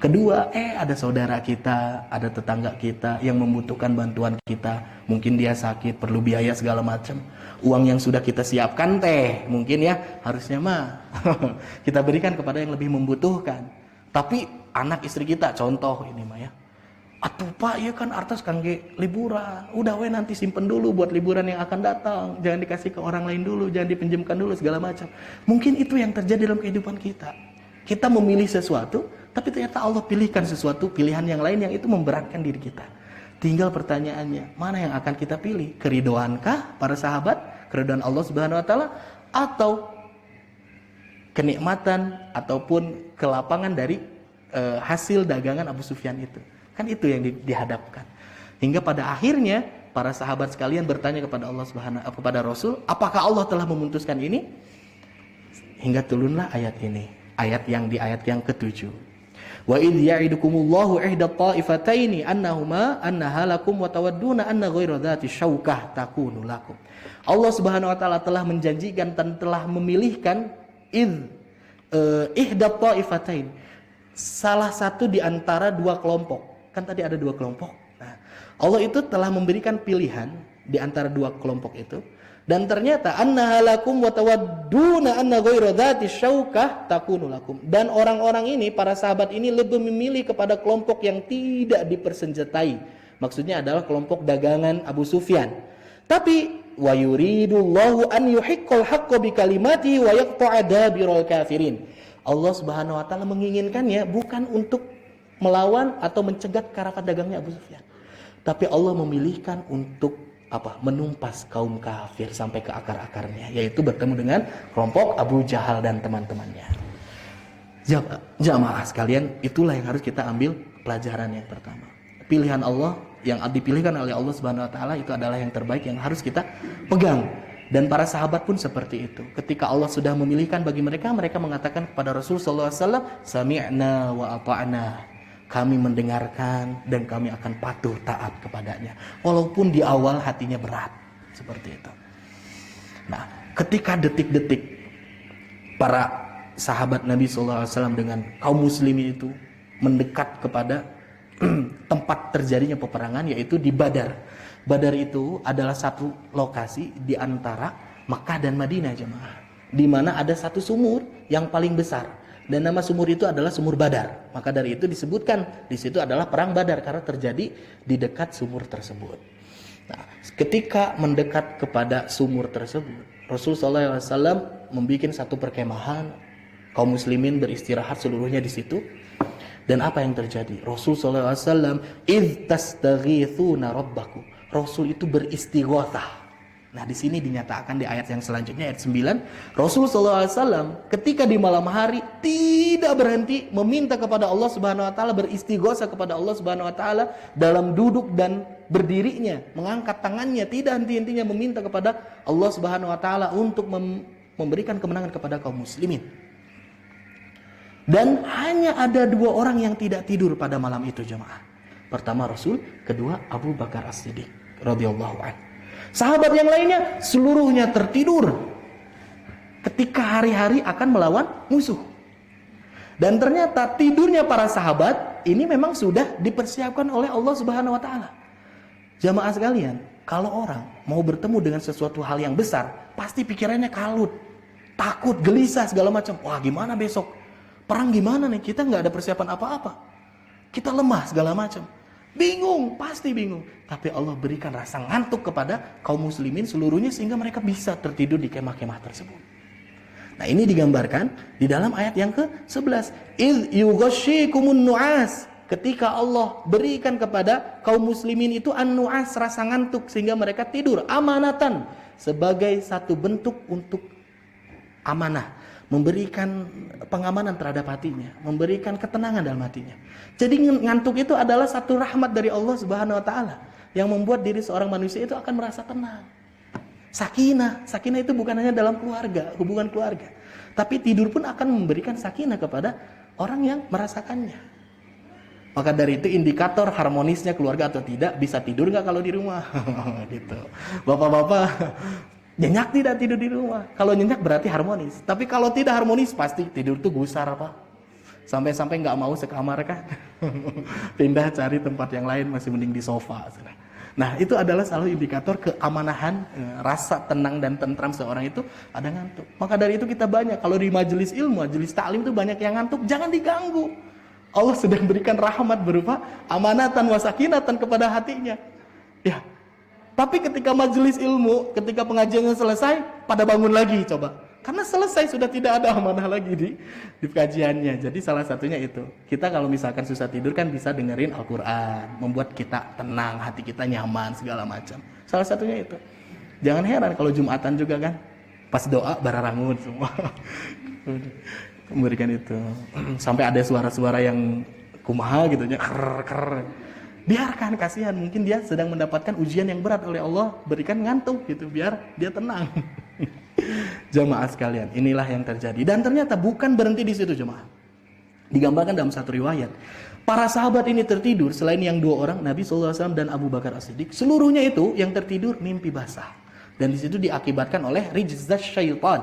Kedua, ada saudara kita, ada tetangga kita yang membutuhkan bantuan kita. Mungkin dia sakit, perlu biaya segala macam. Uang yang sudah kita siapkan mungkin ya harusnya kita berikan kepada yang lebih membutuhkan. Tapi anak istri kita, contoh ini ya. Atuh pak, ya kan artas kangge liburan. Udah nanti simpen dulu buat liburan yang akan datang. Jangan dikasih ke orang lain dulu, jangan dipinjamkan dulu segala macam. Mungkin itu yang terjadi dalam kehidupan kita. Kita memilih sesuatu, tapi ternyata Allah pilihkan sesuatu, pilihan yang lain yang itu memberatkan diri kita. Tinggal pertanyaannya, mana yang akan kita pilih? Keridhoankah para sahabat? Keridhaan Allah Subhanahu wa taala, atau kenikmatan ataupun kelapangan dari hasil dagangan Abu Sufyan itu? Kan itu yang dihadapkan. Hingga pada akhirnya para sahabat sekalian bertanya kepada Allah kepada Rasul, apakah Allah telah memutuskan ini? Hingga turunlah ayat ini, ayat yang ke-7. Wa idh ya'idukumullahu ihda ta'ifataini annaha lakum wa tawadduna anna ghayra dzati syaukah takunu lakum. Allah Subhanahu wa taala telah menjanjikan dan telah memilihkan ihda ta'ifatain, salah satu di antara dua kelompok. Kan tadi ada dua kelompok. Nah, Allah itu telah memberikan pilihan di antara dua kelompok itu, dan ternyata annaha lakum wa tawadduna anna ghayra dzati syaukah takunu lakum. Dan orang-orang ini, para sahabat ini lebih memilih kepada kelompok yang tidak dipersenjatai. Maksudnya adalah kelompok dagangan Abu Sufyan. Tapi wa yuridullahu an yuhiqqal haqqo bi kalimatihi wa yaqta'a dabiral kafirin. Allah Subhanahu wa taala menginginkannya bukan untuk melawan atau mencegat karavat dagangnya Abu Sufyan, tapi Allah memilihkan untuk menumpas kaum kafir sampai ke akar-akarnya, yaitu bertemu dengan kelompok Abu Jahal dan teman-temannya. Jamaah sekalian, itulah yang harus kita ambil pelajaran yang pertama. Pilihan Allah yang dipilihkan oleh Allah Subhanahu wa taala itu adalah yang terbaik yang harus kita pegang. Dan para sahabat pun seperti itu. Ketika Allah sudah memilihkan bagi mereka, mereka mengatakan kepada Rasul sallallahu alaihi wasallam, "Sami'na wa ata'na." Kami mendengarkan dan kami akan patuh taat kepadanya. Walaupun di awal hatinya berat. Seperti itu. Nah, ketika detik-detik para sahabat Nabi SAW dengan kaum muslimin itu mendekat kepada tempat terjadinya peperangan, yaitu di Badar. Badar itu adalah satu lokasi di antara Makkah dan Madinah, jemaah. Di mana ada satu sumur yang paling besar. Dan nama sumur itu adalah sumur Badar. Maka dari itu disebutkan di situ adalah perang Badar karena terjadi di dekat sumur tersebut. Nah, ketika mendekat kepada sumur tersebut, Rasulullah SAW membuat satu perkemahan, kaum muslimin beristirahat seluruhnya di situ. Dan apa yang terjadi? Rasulullah SAW idz tastaghithuna rabbakum. Rasul itu beristighatsah. Nah, di sini dinyatakan di ayat yang selanjutnya, ayat 9, Rasulullah SAW ketika di malam hari tidak berhenti meminta kepada Allah Subhanahu wa taala, beristighosa kepada Allah Subhanahu wa taala dalam duduk dan berdirinya, mengangkat tangannya, tidak henti-hentinya meminta kepada Allah Subhanahu wa taala untuk memberikan kemenangan kepada kaum muslimin. Dan hanya ada dua orang yang tidak tidur pada malam itu, jemaah. Pertama Rasul, kedua Abu Bakar As-Siddiq radhiyallahu anhu. Sahabat yang lainnya seluruhnya tertidur ketika hari-hari akan melawan musuh. Dan ternyata tidurnya para sahabat ini memang sudah dipersiapkan oleh Allah Subhanahu wa taala. Jamaah sekalian, kalau orang mau bertemu dengan sesuatu hal yang besar, pasti pikirannya kalut, takut, gelisah segala macam. Wah, gimana besok? Perang gimana nih? Kita nggak ada persiapan apa-apa. Kita lemah segala macam. Bingung, pasti bingung. Tapi Allah berikan rasa ngantuk kepada kaum muslimin seluruhnya sehingga mereka bisa tertidur di kemah-kemah tersebut. Nah, ini digambarkan di dalam ayat yang ke-11. Idz yughashshikumun nu'as. Ketika Allah berikan kepada kaum muslimin itu an-nu'as, rasa ngantuk sehingga mereka tidur. Amanatan, sebagai satu bentuk untuk amanah, memberikan pengamanan terhadap hatinya, memberikan ketenangan dalam hatinya. Jadi ngantuk itu adalah satu rahmat dari Allah Subhanahu wa taala yang membuat diri seorang manusia itu akan merasa tenang. Sakinah itu bukan hanya dalam keluarga, hubungan keluarga, tapi tidur pun akan memberikan sakinah kepada orang yang merasakannya. Maka dari itu indikator harmonisnya keluarga atau tidak, bisa tidur nggak kalau di rumah. Gitu. Bapak-bapak, nyenyak tidak tidur di rumah? Kalau nyenyak berarti harmonis. Tapi kalau tidak harmonis, pasti tidur tuh gusar, Pak. Sampai-sampai nggak mau sekamar kan. Pindah cari tempat yang lain, masih mending di sofa. Nah, itu adalah selalu indikator keamanahan, rasa tenang dan tentram seorang itu ada ngantuk. Maka dari itu kita banyak, kalau di majelis ilmu, majelis taklim itu banyak yang ngantuk, jangan diganggu. Allah sedang berikan rahmat berupa amanatan wasakinatan kepada hatinya. Ya. Tapi ketika majelis ilmu, ketika pengajiannya selesai, pada bangun lagi coba. Karena selesai, sudah tidak ada amanah lagi di kajiannya. Jadi salah satunya itu. Kita kalau misalkan susah tidur kan bisa dengerin Al-Quran. Membuat kita tenang, hati kita nyaman, segala macam. Salah satunya itu. Jangan heran kalau Jumatan juga kan. Pas doa, bararangun semua. Memberikan itu. Sampai ada suara-suara yang kumaha gitu. Ker. Biarkan, kasihan. Mungkin dia sedang mendapatkan ujian yang berat oleh Allah. Berikan ngantuk gitu, biar dia tenang. Jamaah sekalian, inilah yang terjadi. Dan ternyata bukan berhenti di situ, jemaah. Digambarkan dalam satu riwayat, para sahabat ini tertidur, selain yang 2 orang, Nabi SAW dan Abu Bakar As-Siddiq, seluruhnya itu yang tertidur mimpi basah. Dan di situ diakibatkan oleh rijzaz syaitan.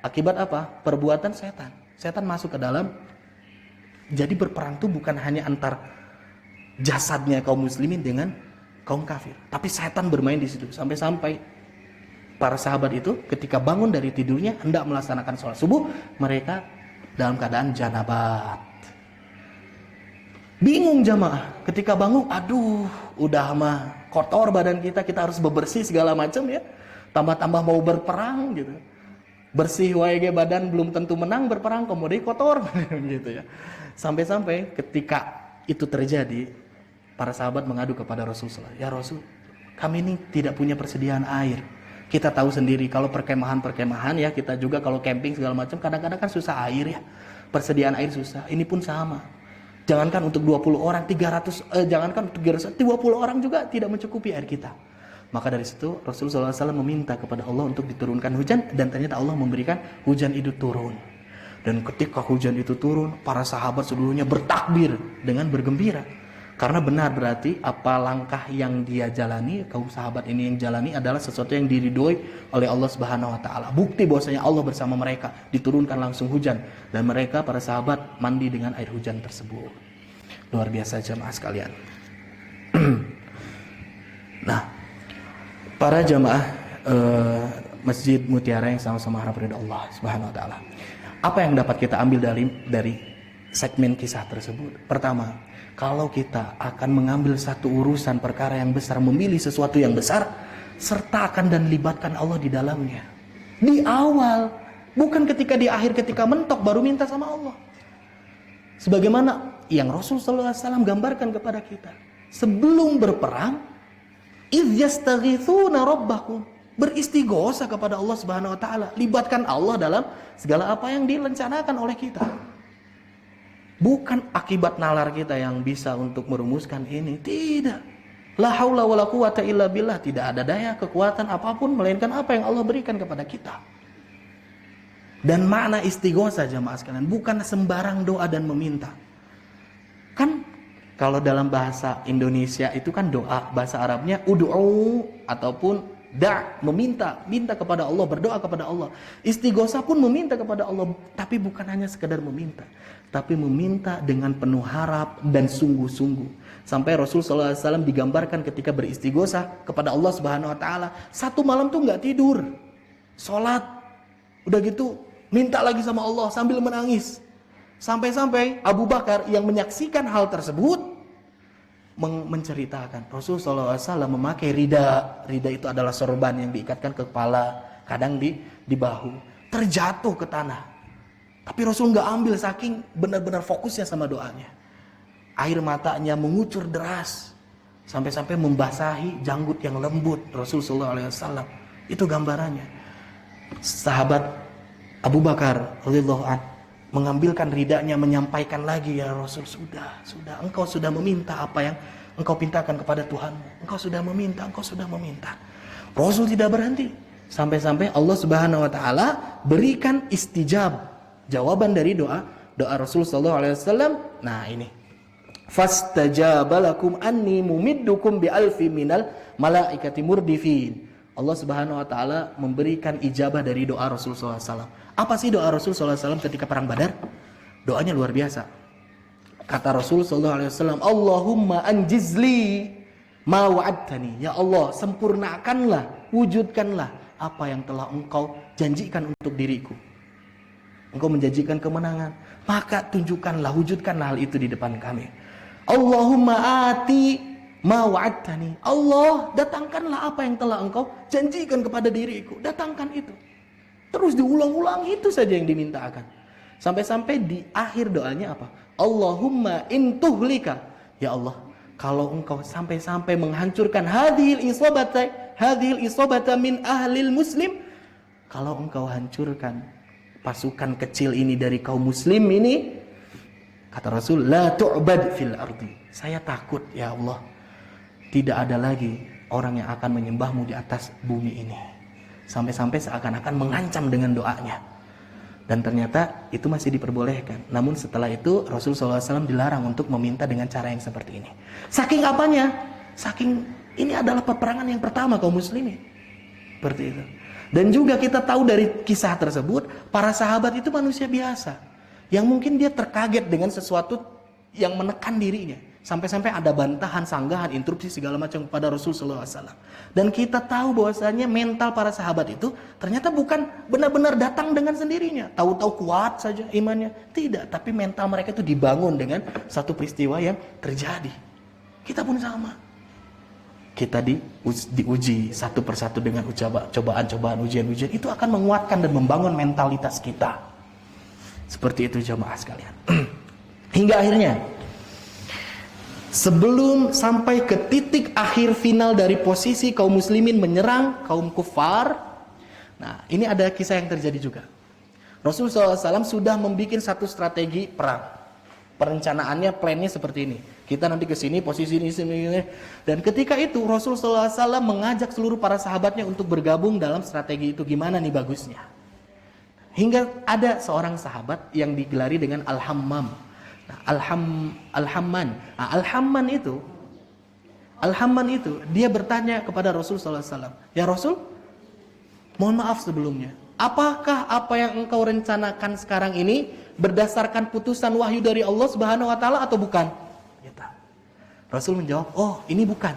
Akibat apa? Perbuatan setan. Setan masuk ke dalam. Jadi berperang itu bukan hanya antar jasadnya kaum muslimin dengan kaum kafir, tapi setan bermain di situ. Sampai-sampai para sahabat itu ketika bangun dari tidurnya hendak melaksanakan sholat subuh, mereka dalam keadaan janabat. Bingung jamaah ketika bangun, aduh udah mah kotor badan kita harus bebersih segala macam ya. Tambah-tambah mau berperang gitu. Bersih wae badan belum tentu menang, berperang kemudian kotor gitu ya. Sampai-sampai ketika itu terjadi, para sahabat mengadu kepada Rasulullah, ya Rasul, kami ini tidak punya persediaan air. Kita tahu sendiri kalau perkemahan ya, kita juga kalau camping segala macam kadang-kadang kan susah air ya. Persediaan air susah. Ini pun sama. Jangankan untuk 20 orang, 20 orang juga tidak mencukupi air kita. Maka dari situ Rasulullah SAW meminta kepada Allah untuk diturunkan hujan, dan ternyata Allah memberikan hujan itu turun. Dan ketika hujan itu turun, para sahabat seluruhnya bertakbir dengan bergembira. Karena benar berarti apa langkah yang dia jalani, kaum sahabat ini yang jalani adalah sesuatu yang diridhoi oleh Allah Subhanahu wa taala. Bukti bahwasanya Allah bersama mereka, diturunkan langsung hujan dan mereka para sahabat mandi dengan air hujan tersebut. Luar biasa jamaah sekalian. Nah, para jamaah Masjid Mutiara yang sama-sama harap ridha Allah Subhanahu wa taala. Apa yang dapat kita ambil dari segmen kisah tersebut? Pertama, kalau kita akan mengambil satu urusan perkara yang besar, memilih sesuatu yang besar, sertakan dan libatkan Allah di dalamnya. Di awal, bukan ketika di akhir, ketika mentok baru minta sama Allah. Sebagaimana yang Rasulullah SAW gambarkan kepada kita. Sebelum berperang, idh yastaghithuna rabbakum, beristighosa kepada Allah Subhanahu wa taala, libatkan Allah dalam segala apa yang direncanakan oleh kita. Bukan akibat nalar kita yang bisa untuk merumuskan ini. Tidak. La haula wala quwata illa billah. Tidak ada daya kekuatan apapun melainkan apa yang Allah berikan kepada kita. Dan makna istighosa jamaah sekalian, bukan sembarang doa dan meminta. Kan kalau dalam bahasa Indonesia itu kan doa, bahasa Arabnya ud'u ataupun meminta kepada Allah, berdoa kepada Allah. Istighosa pun meminta kepada Allah, tapi bukan hanya sekedar meminta, tapi meminta dengan penuh harap dan sungguh-sungguh. Sampai Rasulullah SAW digambarkan ketika beristighosa kepada Allah Subhanahu Wa Taala, satu malam tuh nggak tidur, sholat, udah gitu minta lagi sama Allah sambil menangis. Sampai-sampai Abu Bakar yang menyaksikan hal tersebut menceritakan Rasulullah SAW memakai rida. Rida itu adalah sorban yang diikatkan ke kepala, kadang di bahu, terjatuh ke tanah. Tapi Rasul nggak ambil, saking benar-benar fokusnya sama doanya. Air matanya mengucur deras sampai-sampai membasahi janggut yang lembut Rasulullah SAW. Itu gambarannya. Sahabat Abu Bakar radhiyallahu anhu mengambilkan ridanya, menyampaikan lagi, ya Rasul, sudah, engkau sudah meminta apa yang engkau pintakan kepada Tuhanmu. Engkau sudah meminta. Rasul tidak berhenti. Sampai-sampai Allah Subhanahu wa taala berikan istijab, jawaban dari doa Rasul sallallahu alaihi wasallam. Nah, ini. Fastajaba lakum anni mumiddukum bi alfi minal malaikati murdifin. Allah Subhanahu wa taala memberikan ijabah dari doa Rasul sallallahu alaihi wasallam. Apa sih doa Rasul sallallahu alaihi wasallam ketika perang Badar? Doanya luar biasa. Kata Rasul sallallahu alaihi wasallam, "Allahumma anjizli ma wa'adtani." Ya Allah, sempurnakanlah, wujudkanlah apa yang telah Engkau janjikan untuk diriku. Engkau menjanjikan kemenangan, maka tunjukkanlah, wujudkanlah hal itu di depan kami. Allahumma ati ma wa'adtani. Allah, datangkanlah apa yang telah Engkau janjikan kepada diriku. Datangkan itu. Terus diulang-ulang, itu saja yang dimintakan. Sampai-sampai di akhir doanya apa? Allahumma intuhlika. Ya Allah, kalau Engkau sampai-sampai menghancurkan hadhil isabata min ahlil muslim, kalau Engkau hancurkan pasukan kecil ini dari kaum muslim ini, kata Rasul, la tu'bad fil ardi. Saya takut, ya Allah, tidak ada lagi orang yang akan menyembahmu di atas bumi ini. Sampai-sampai seakan-akan mengancam dengan doanya. Dan ternyata itu masih diperbolehkan. Namun setelah itu Rasul SAW dilarang untuk meminta dengan cara yang seperti ini. Saking apanya? Saking ini adalah peperangan yang pertama kaum muslimin. Seperti itu. Dan juga kita tahu dari kisah tersebut, para sahabat itu manusia biasa. Yang mungkin dia terkaget dengan sesuatu yang menekan dirinya. Sampai-sampai ada bantahan, sanggahan, interupsi segala macam kepada Rasulullah SAW. Dan kita tahu bahwasanya mental para sahabat itu ternyata bukan benar-benar datang dengan sendirinya. Tahu-tahu kuat saja imannya. Tidak, tapi mental mereka itu dibangun dengan satu peristiwa yang terjadi. Kita pun sama. Kita diuji satu persatu dengan cobaan-cobaan, ujian-ujian. Itu akan menguatkan dan membangun mentalitas kita. Seperti itu jamaah sekalian. Hingga akhirnya, sebelum sampai ke titik akhir final dari posisi kaum muslimin menyerang kaum kufar. Nah, ini ada kisah yang terjadi juga. Rasulullah SAW sudah membuat satu strategi perang. Perencanaannya, plannya seperti ini. Kita nanti ke sini, posisi ini, sini. Dan ketika itu Rasulullah SAW mengajak seluruh para sahabatnya untuk bergabung dalam strategi itu. Gimana nih bagusnya? Hingga ada seorang sahabat yang digelari dengan Al-Hammam. Nah, Al-Hamman. Nah, Al-Hamman itu dia bertanya kepada Rasul sallallahu alaihi wasallam, "Ya Rasul, mohon maaf sebelumnya. Apakah apa yang engkau rencanakan sekarang ini berdasarkan putusan wahyu dari Allah Subhanahu wa taala atau bukan?" Gitu. Rasul menjawab, "Oh, ini bukan.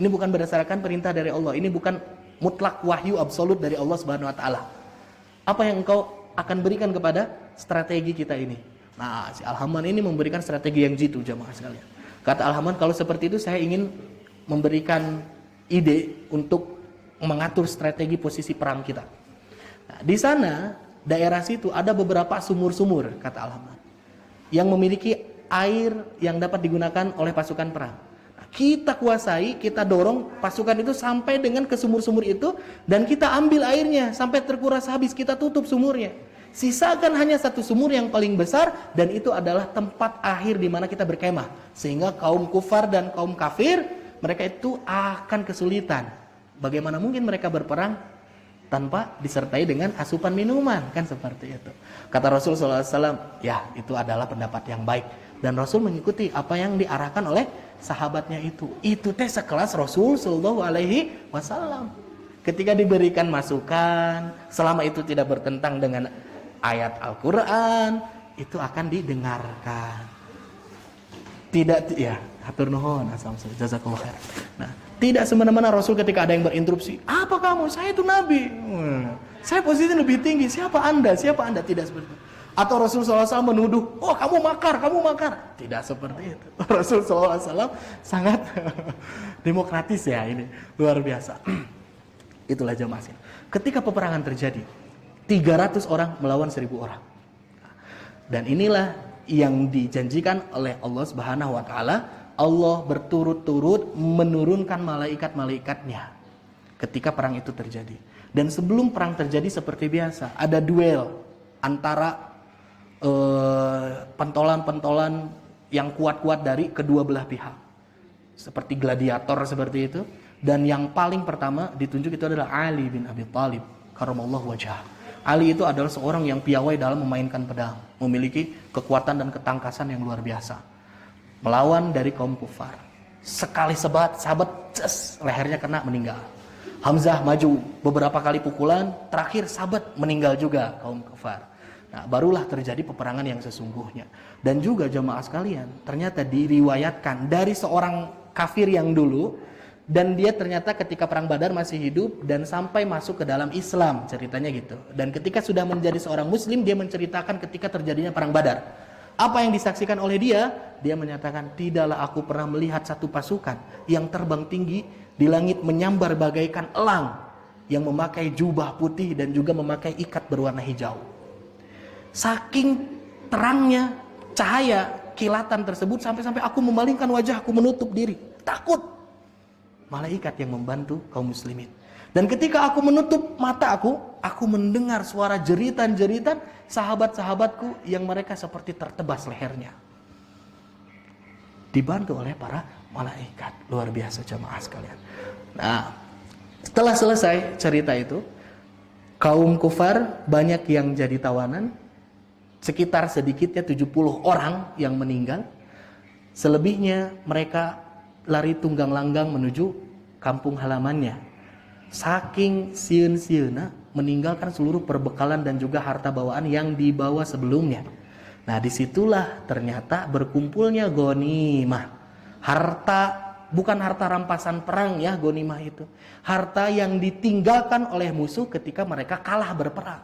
Ini bukan berdasarkan perintah dari Allah. Ini bukan mutlak wahyu absolut dari Allah Subhanahu wa taala. Apa yang engkau akan berikan kepada strategi kita ini?" Nah, si Al-Hamman ini memberikan strategi yang jitu jamaah sekalian. Kata Al-Hamman, kalau seperti itu saya ingin memberikan ide untuk mengatur strategi posisi perang kita. Nah, di sana, daerah situ ada beberapa sumur-sumur, kata Al-Hamman, yang memiliki air yang dapat digunakan oleh pasukan perang. Nah, kita kuasai, kita dorong pasukan itu sampai dengan ke sumur-sumur itu, dan kita ambil airnya sampai terkuras habis, kita tutup sumurnya. Sisakan hanya satu sumur yang paling besar, dan itu adalah tempat akhir di mana kita berkemah. Sehingga kaum kufar dan kaum kafir, mereka itu akan kesulitan. Bagaimana mungkin mereka berperang tanpa disertai dengan asupan minuman, kan seperti itu. Kata Rasul SAW, ya itu adalah pendapat yang baik. Dan Rasul mengikuti apa yang diarahkan oleh sahabatnya itu. Itu teh sekelas Rasul SAW. Ketika diberikan masukan, selama itu tidak bertentang dengan ayat Al-Quran, itu akan didengarkan. Tidak, ya, hatur nuhun, jazakallahu khair. Nah, tidak semena-mena Rasul ketika ada yang berinterupsi, "Apa kamu? Saya itu Nabi. Saya posisi lebih tinggi. Siapa Anda? Siapa Anda?" Tidak seperti itu. Atau Rasul SAW menuduh, "Oh, kamu makar, kamu makar." Tidak seperti itu. Rasul SAW sangat demokratis ya, ini luar biasa. Itulah jamaah. Ketika peperangan terjadi, 300 orang melawan 1000 orang. Dan inilah yang dijanjikan oleh Allah Subhanahu wa taala. Allah berturut-turut menurunkan malaikat-malaikatnya ketika perang itu terjadi. Dan sebelum perang terjadi seperti biasa, ada duel antara pentolan-pentolan yang kuat-kuat dari kedua belah pihak. Seperti gladiator seperti itu. Dan yang paling pertama ditunjuk itu adalah Ali bin Abi Thalib karramallahu wajhah. Ali itu adalah seorang yang piawai dalam memainkan pedang, memiliki kekuatan dan ketangkasan yang luar biasa. Melawan dari kaum kufar. Sekali sahabat lehernya kena, meninggal. Hamzah maju beberapa kali pukulan, terakhir sahabat meninggal juga kaum kufar. Nah, barulah terjadi peperangan yang sesungguhnya. Dan juga jemaah sekalian, ternyata diriwayatkan dari seorang kafir yang dulu, dan dia ternyata ketika perang Badar masih hidup dan sampai masuk ke dalam Islam, ceritanya gitu. Dan ketika sudah menjadi seorang muslim, dia menceritakan ketika terjadinya perang Badar. Apa yang disaksikan oleh dia? Dia menyatakan, tidaklah aku pernah melihat satu pasukan yang terbang tinggi di langit menyambar bagaikan elang yang memakai jubah putih dan juga memakai ikat berwarna hijau. Saking terangnya cahaya kilatan tersebut sampai-sampai aku memalingkan wajahku, menutup diri, takut. Malaikat yang membantu kaum muslimin. Dan ketika aku menutup mata aku mendengar suara jeritan-jeritan sahabat-sahabatku yang mereka seperti tertebas lehernya. Dibantu oleh para malaikat. Luar biasa jemaah sekalian. Nah, setelah selesai cerita itu, kaum kufar banyak yang jadi tawanan. Sekitar sedikitnya 70 orang yang meninggal. Selebihnya mereka lari tunggang langgang menuju kampung halamannya. Saking sieun-sieuna meninggalkan seluruh perbekalan dan juga harta bawaan yang dibawa sebelumnya. Nah, disitulah ternyata berkumpulnya ghanimah. Harta, bukan harta rampasan perang ya, ghanimah itu. Harta yang ditinggalkan oleh musuh ketika mereka kalah berperang.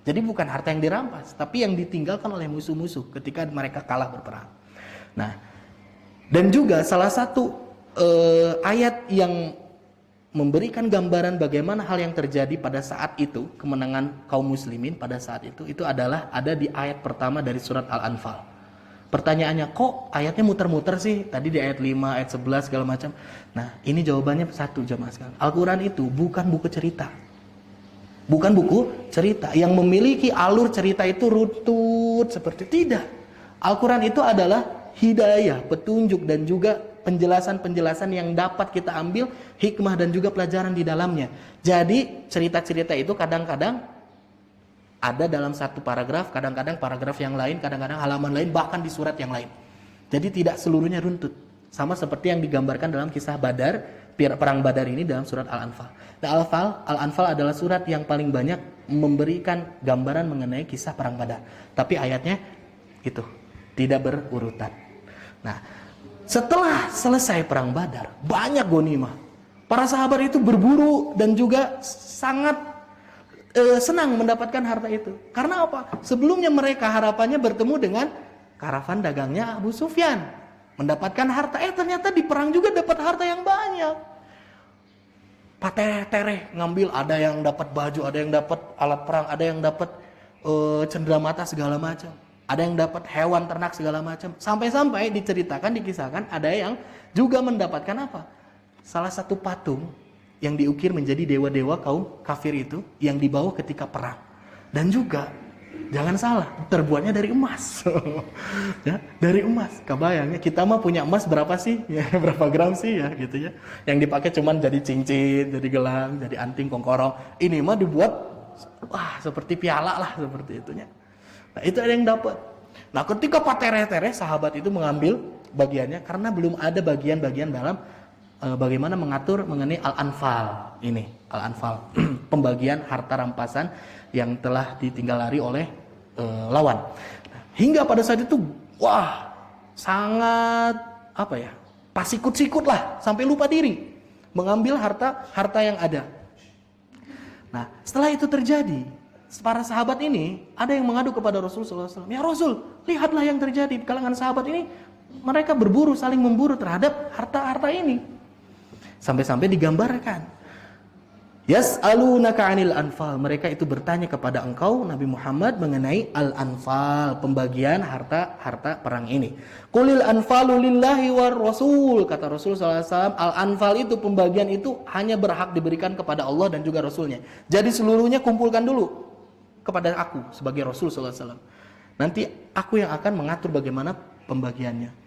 Jadi bukan harta yang dirampas, tapi yang ditinggalkan oleh musuh-musuh ketika mereka kalah berperang. Nah, dan juga salah satu ayat yang memberikan gambaran bagaimana hal yang terjadi pada saat itu, kemenangan kaum muslimin pada saat itu adalah ada di ayat pertama dari surat Al-Anfal. Pertanyaannya, kok ayatnya muter-muter sih? Tadi di ayat 5, ayat 11 segala macam. Nah, ini jawabannya satu jemaah sekalian. Al-Quran itu bukan buku cerita. Bukan buku cerita yang memiliki alur cerita itu runtut seperti tidak. Al-Quran itu adalah hidayah, petunjuk dan juga penjelasan-penjelasan yang dapat kita ambil hikmah dan juga pelajaran di dalamnya. Jadi cerita-cerita itu kadang-kadang ada dalam satu paragraf, kadang-kadang paragraf yang lain, kadang-kadang halaman lain, bahkan di surat yang lain. Jadi tidak seluruhnya runtut. Sama seperti yang digambarkan dalam kisah Badar, perang Badar ini dalam surat Al-Anfal. Nah, Al-Anfal adalah surat yang paling banyak memberikan gambaran mengenai kisah perang Badar. Tapi ayatnya itu tidak berurutan. Nah, setelah selesai perang Badar, banyak ghanimah. Para sahabat itu berburu dan juga sangat senang mendapatkan harta itu. Karena apa? Sebelumnya mereka harapannya bertemu dengan karavan dagangnya Abu Sufyan, mendapatkan harta. Ternyata di perang juga dapat harta yang banyak. Patereh ngambil, ada yang dapat baju, ada yang dapat alat perang, ada yang dapat cenderamata segala macam. Ada yang dapat hewan ternak segala macam. Sampai-sampai diceritakan, dikisahkan ada yang juga mendapatkan apa? Salah satu patung yang diukir menjadi dewa-dewa kaum kafir itu yang dibawa ketika perang. Dan juga jangan salah, terbuatnya dari emas. Ya, dari emas. Kebayangnya kita mah punya emas berapa sih? Ya, berapa gram sih ya gitu ya. Yang dipakai cuman jadi cincin, jadi gelang, jadi anting, kongkorong. Ini mah dibuat seperti piala lah seperti itunya. Nah, itu ada yang dapat. Nah, ketika patereh-tereh sahabat itu mengambil bagiannya karena belum ada bagian-bagian dalam bagaimana mengatur mengenai Al-Anfal ini. Al-Anfal, pembagian harta rampasan yang telah ditinggal lari oleh lawan. Hingga pada saat itu, sangat pasikut-sikut lah, sampai lupa diri mengambil harta yang ada. Nah, setelah itu terjadi, para sahabat ini ada yang mengadu kepada Rasulullah SAW. Ya Rasul, lihatlah yang terjadi di kalangan sahabat ini, mereka berburu, saling memburu terhadap harta-harta ini. Sampai-sampai digambarkan, yas'alunaka 'anil anfal, mereka itu bertanya kepada engkau Nabi Muhammad mengenai al-anfal, pembagian harta perang ini. Qulil anfalu lillahi war rasul, kata Rasul SAW, al-anfal itu, pembagian itu hanya berhak diberikan kepada Allah dan juga Rasulnya. Jadi seluruhnya kumpulkan dulu kepada aku sebagai Rasul SAW. Nanti aku yang akan mengatur bagaimana pembagiannya.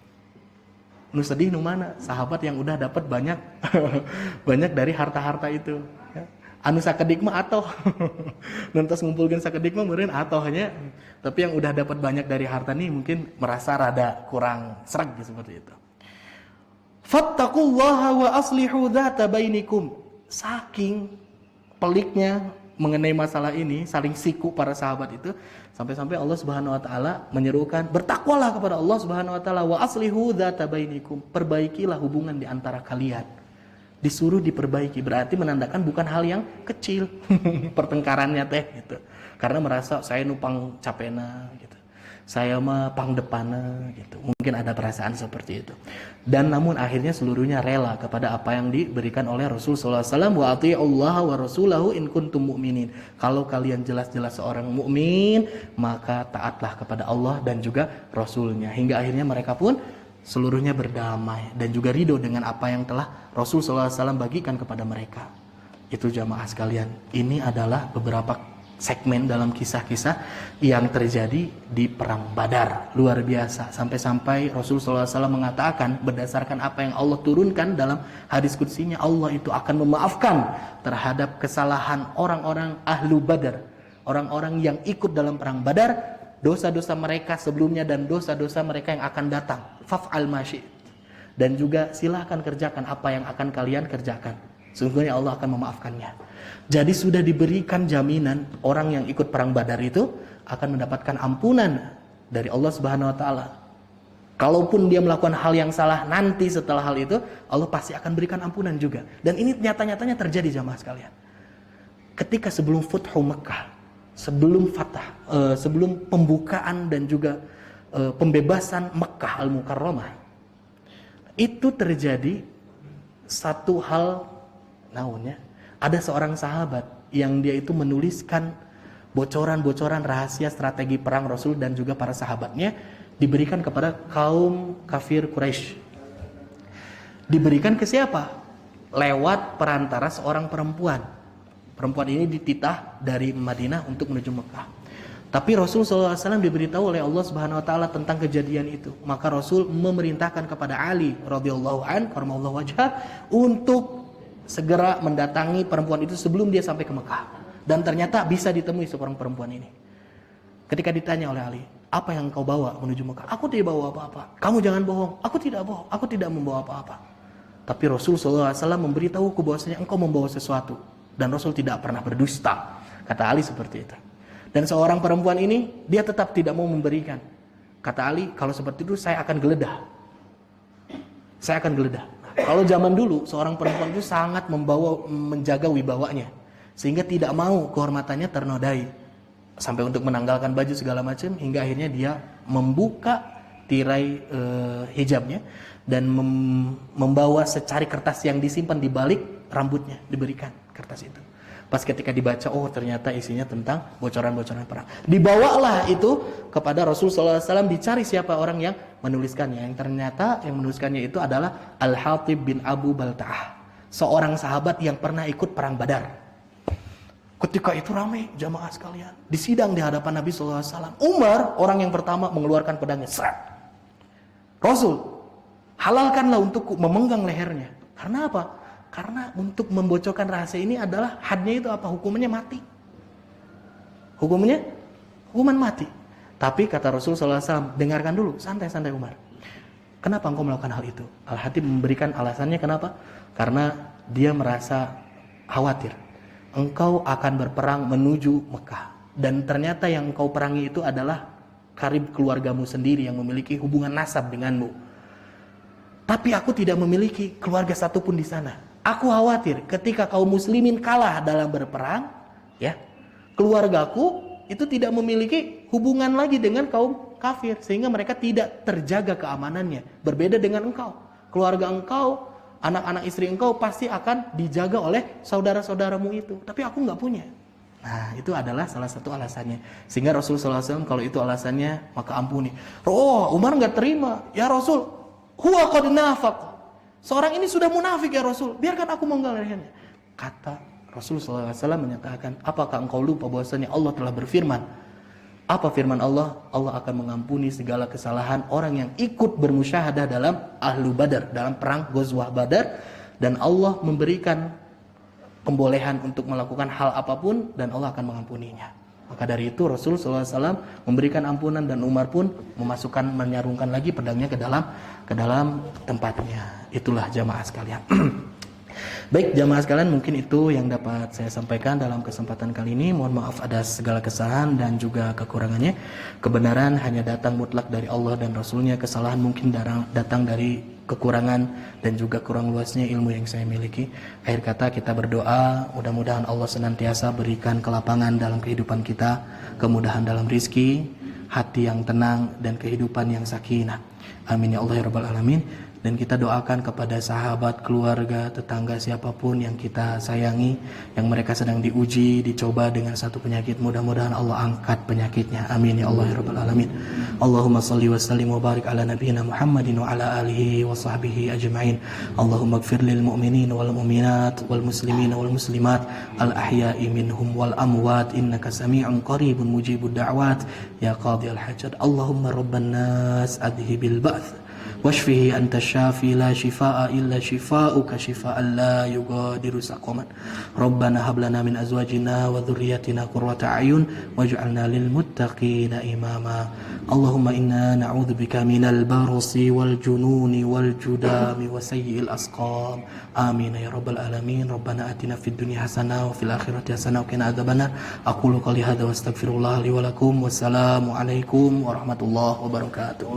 Nu sedih nu mana? Sahabat yang udah dapat banyak banyak dari harta-harta itu. Ya. Anu sakedik mah atoh. Nontos ngumpulkeun sakedik mah meureun atohnya. Tapi yang udah dapat banyak dari harta nih mungkin merasa rada kurang sreg seperti itu. Fattaqullaha wa aslihu dzata bainikum. Saking peliknya mengenai masalah ini, saling siku para sahabat itu, sampai-sampai Allah Subhanahu wa taala menyerukan, bertakwalah kepada Allah Subhanahu wa taala, wa aslihu dzata bainikum. Perbaikilah hubungan di antara kalian. Disuruh diperbaiki, berarti menandakan bukan hal yang kecil pertengkarannya teh gitu. Karena merasa saya nupang capena gitu. Saya mah pang depana gitu. Mungkin ada perasaan seperti itu. Dan namun akhirnya seluruhnya rela kepada apa yang diberikan oleh Rasul sallallahu alaihi wasallam, wa atiullaha wa rasulahu in kuntum mu'minin. Kalau kalian jelas-jelas seorang mukmin, maka taatlah kepada Allah dan juga Rasulnya. Hingga akhirnya mereka pun seluruhnya berdamai dan juga ridho dengan apa yang telah Rasul sallallahu alaihi wasallam bagikan kepada mereka. Itu jamaah sekalian. Ini adalah beberapa segmen dalam kisah-kisah yang terjadi di perang Badar. Luar biasa, sampai-sampai Rasulullah SAW mengatakan berdasarkan apa yang Allah turunkan dalam hadis qudsinya, Allah itu akan memaafkan terhadap kesalahan orang-orang ahlu Badar, orang-orang yang ikut dalam perang Badar, dosa-dosa mereka sebelumnya dan dosa-dosa mereka yang akan datang. Faf'al ma syi'ta. Dan juga silahkan kerjakan apa yang akan kalian kerjakan, sungguhnya Allah akan memaafkannya. Jadi sudah diberikan jaminan orang yang ikut perang Badar itu akan mendapatkan ampunan dari Allah Subhanahu wa taala. Kalaupun dia melakukan hal yang salah nanti setelah hal itu, Allah pasti akan berikan ampunan juga. Dan ini nyata-nyatanya terjadi jamaah sekalian. Ketika sebelum Futhu Mekah, sebelum sebelum pembukaan dan juga pembebasan Mekah Al-Mukarramah, itu terjadi satu hal naonnya. Ada seorang sahabat yang dia itu menuliskan bocoran-bocoran rahasia strategi perang Rasul dan juga para sahabatnya, diberikan kepada kaum kafir Quraisy. Diberikan ke siapa? Lewat perantara seorang perempuan. Perempuan ini dititah dari Madinah untuk menuju Mekah. Tapi Rasul SAW diberitahu oleh Allah Subhanahu Wa Taala tentang kejadian itu. Maka Rasul memerintahkan kepada Ali radhiyallahu an, karramallahu wajhah, untuk segera mendatangi perempuan itu sebelum dia sampai ke Mekah. Dan ternyata bisa ditemui seorang perempuan ini. Ketika ditanya oleh Ali, apa yang kau bawa menuju Mekah? Aku tidak bawa apa-apa. Kamu jangan bohong. Aku tidak bohong. Aku tidak membawa apa-apa. Tapi Rasul SAW memberitahuku bahwasanya engkau membawa sesuatu. Dan Rasul tidak pernah berdusta. Kata Ali seperti itu. Dan seorang perempuan ini, dia tetap tidak mau memberikan. Kata Ali, kalau seperti itu saya akan geledah. Saya akan geledah. Kalau zaman dulu, seorang perempuan itu sangat menjaga wibawanya. Sehingga tidak mau kehormatannya ternodai. Sampai untuk menanggalkan baju segala macam, hingga akhirnya dia membuka tirai hijabnya. Dan membawa secari kertas yang disimpan di balik rambutnya, diberikan kertas itu. Pas ketika dibaca, oh ternyata isinya tentang bocoran-bocoran perang. Dibawalah itu kepada Rasulullah SAW, dicari siapa orang yang menuliskannya. Yang ternyata yang menuliskannya itu adalah Al-Hatib bin Abu Balta'ah, seorang sahabat yang pernah ikut perang Badar. Ketika itu ramai jamaah sekalian, disidang di hadapan Nabi SAW. Umar orang yang pertama mengeluarkan pedangnya. Serat. Rasul, halalkanlah untukku memegang lehernya. Karena apa? Karena untuk membocorkan rahasia ini adalah hadnya itu apa? Hukumannya mati. Hukuman mati. Tapi kata Rasul SAW, dengarkan dulu, santai-santai Umar. Kenapa engkau melakukan hal itu? Al-Hatib memberikan alasannya kenapa? Karena dia merasa khawatir. Engkau akan berperang menuju Mekah. Dan ternyata yang engkau perangi itu adalah karib keluargamu sendiri yang memiliki hubungan nasab denganmu. Tapi aku tidak memiliki keluarga satupun di sana. Aku khawatir ketika kaum muslimin kalah dalam berperang, ya, keluargaku itu tidak memiliki hubungan lagi dengan kaum kafir, sehingga mereka tidak terjaga keamanannya. Berbeda dengan engkau, keluarga engkau, anak-anak istri engkau pasti akan dijaga oleh saudara-saudaramu itu. Tapi aku nggak punya. Nah, itu adalah salah satu alasannya. Sehingga Rasulullah SAW kalau itu alasannya, maka ampuni. Oh, Umar nggak terima. Ya Rasul, huwa qad nafaq. Seorang ini sudah munafik ya Rasul, biarkan aku menggal lehernya. Kata Rasul SAW menyatakan, apakah engkau lupa bahwasanya Allah telah berfirman, Apa firman Allah? Allah akan mengampuni segala kesalahan orang yang ikut bermusyahadah dalam Ahlu Badar, dalam perang Ghazwah Badar, dan Allah memberikan pembolehan untuk melakukan hal apapun dan Allah akan mengampuninya. Maka dari itu Rasul SAW memberikan ampunan dan Umar pun menyarungkan lagi pedangnya ke dalam tempatnya. Itulah jamaah sekalian. Baik jamaah sekalian, mungkin itu yang dapat saya sampaikan dalam kesempatan kali ini. Mohon maaf ada segala kesalahan dan juga kekurangannya. Kebenaran hanya datang mutlak dari Allah dan Rasulnya. Kesalahan mungkin datang dari kekurangan dan juga kurang luasnya ilmu yang saya miliki. Akhir kata kita berdoa, mudah-mudahan Allah senantiasa berikan kelapangan dalam kehidupan kita, kemudahan dalam rizki, hati yang tenang dan kehidupan yang sakinah. Amin ya Allah ya Rabbal Alamin. Dan kita doakan kepada sahabat, keluarga, tetangga, siapapun yang kita sayangi, yang mereka sedang diuji, dicoba dengan satu penyakit, mudah-mudahan Allah angkat penyakitnya. Amin ya Allah ya Rabbal Alamin. Allahumma salli wa sallim wa barik ala nabiyyina Muhammadin wa ala alihi wa sahbihi ajma'in. Allahumma gfir lil mu'minin wal mu'minat wal muslimin wal muslimat al ahya'i minhum wal amwat innaka sami'un qaribun mujibud da'wat ya qadiyal hajat. Allahumma rabban nas adhibil ba'th واشفه أنت الشافي لا شفاء إلا شفاؤك شفاء لا يغادر سقما ربنا هب لنا من أزواجنا وذرياتنا قرة أعين واجعلنا للمتقين إماما اللهم إنا نعوذ بك من البرص والجنون والجذام وسيء الأسقام آمين يا رب العالمين ربنا آتنا في الدنيا حسنة وفي الآخرة حسنة وقنا عذاب النار أقول قولي هذا واستغفر الله لي ولكم والسلام عليكم ورحمة الله وبركاته.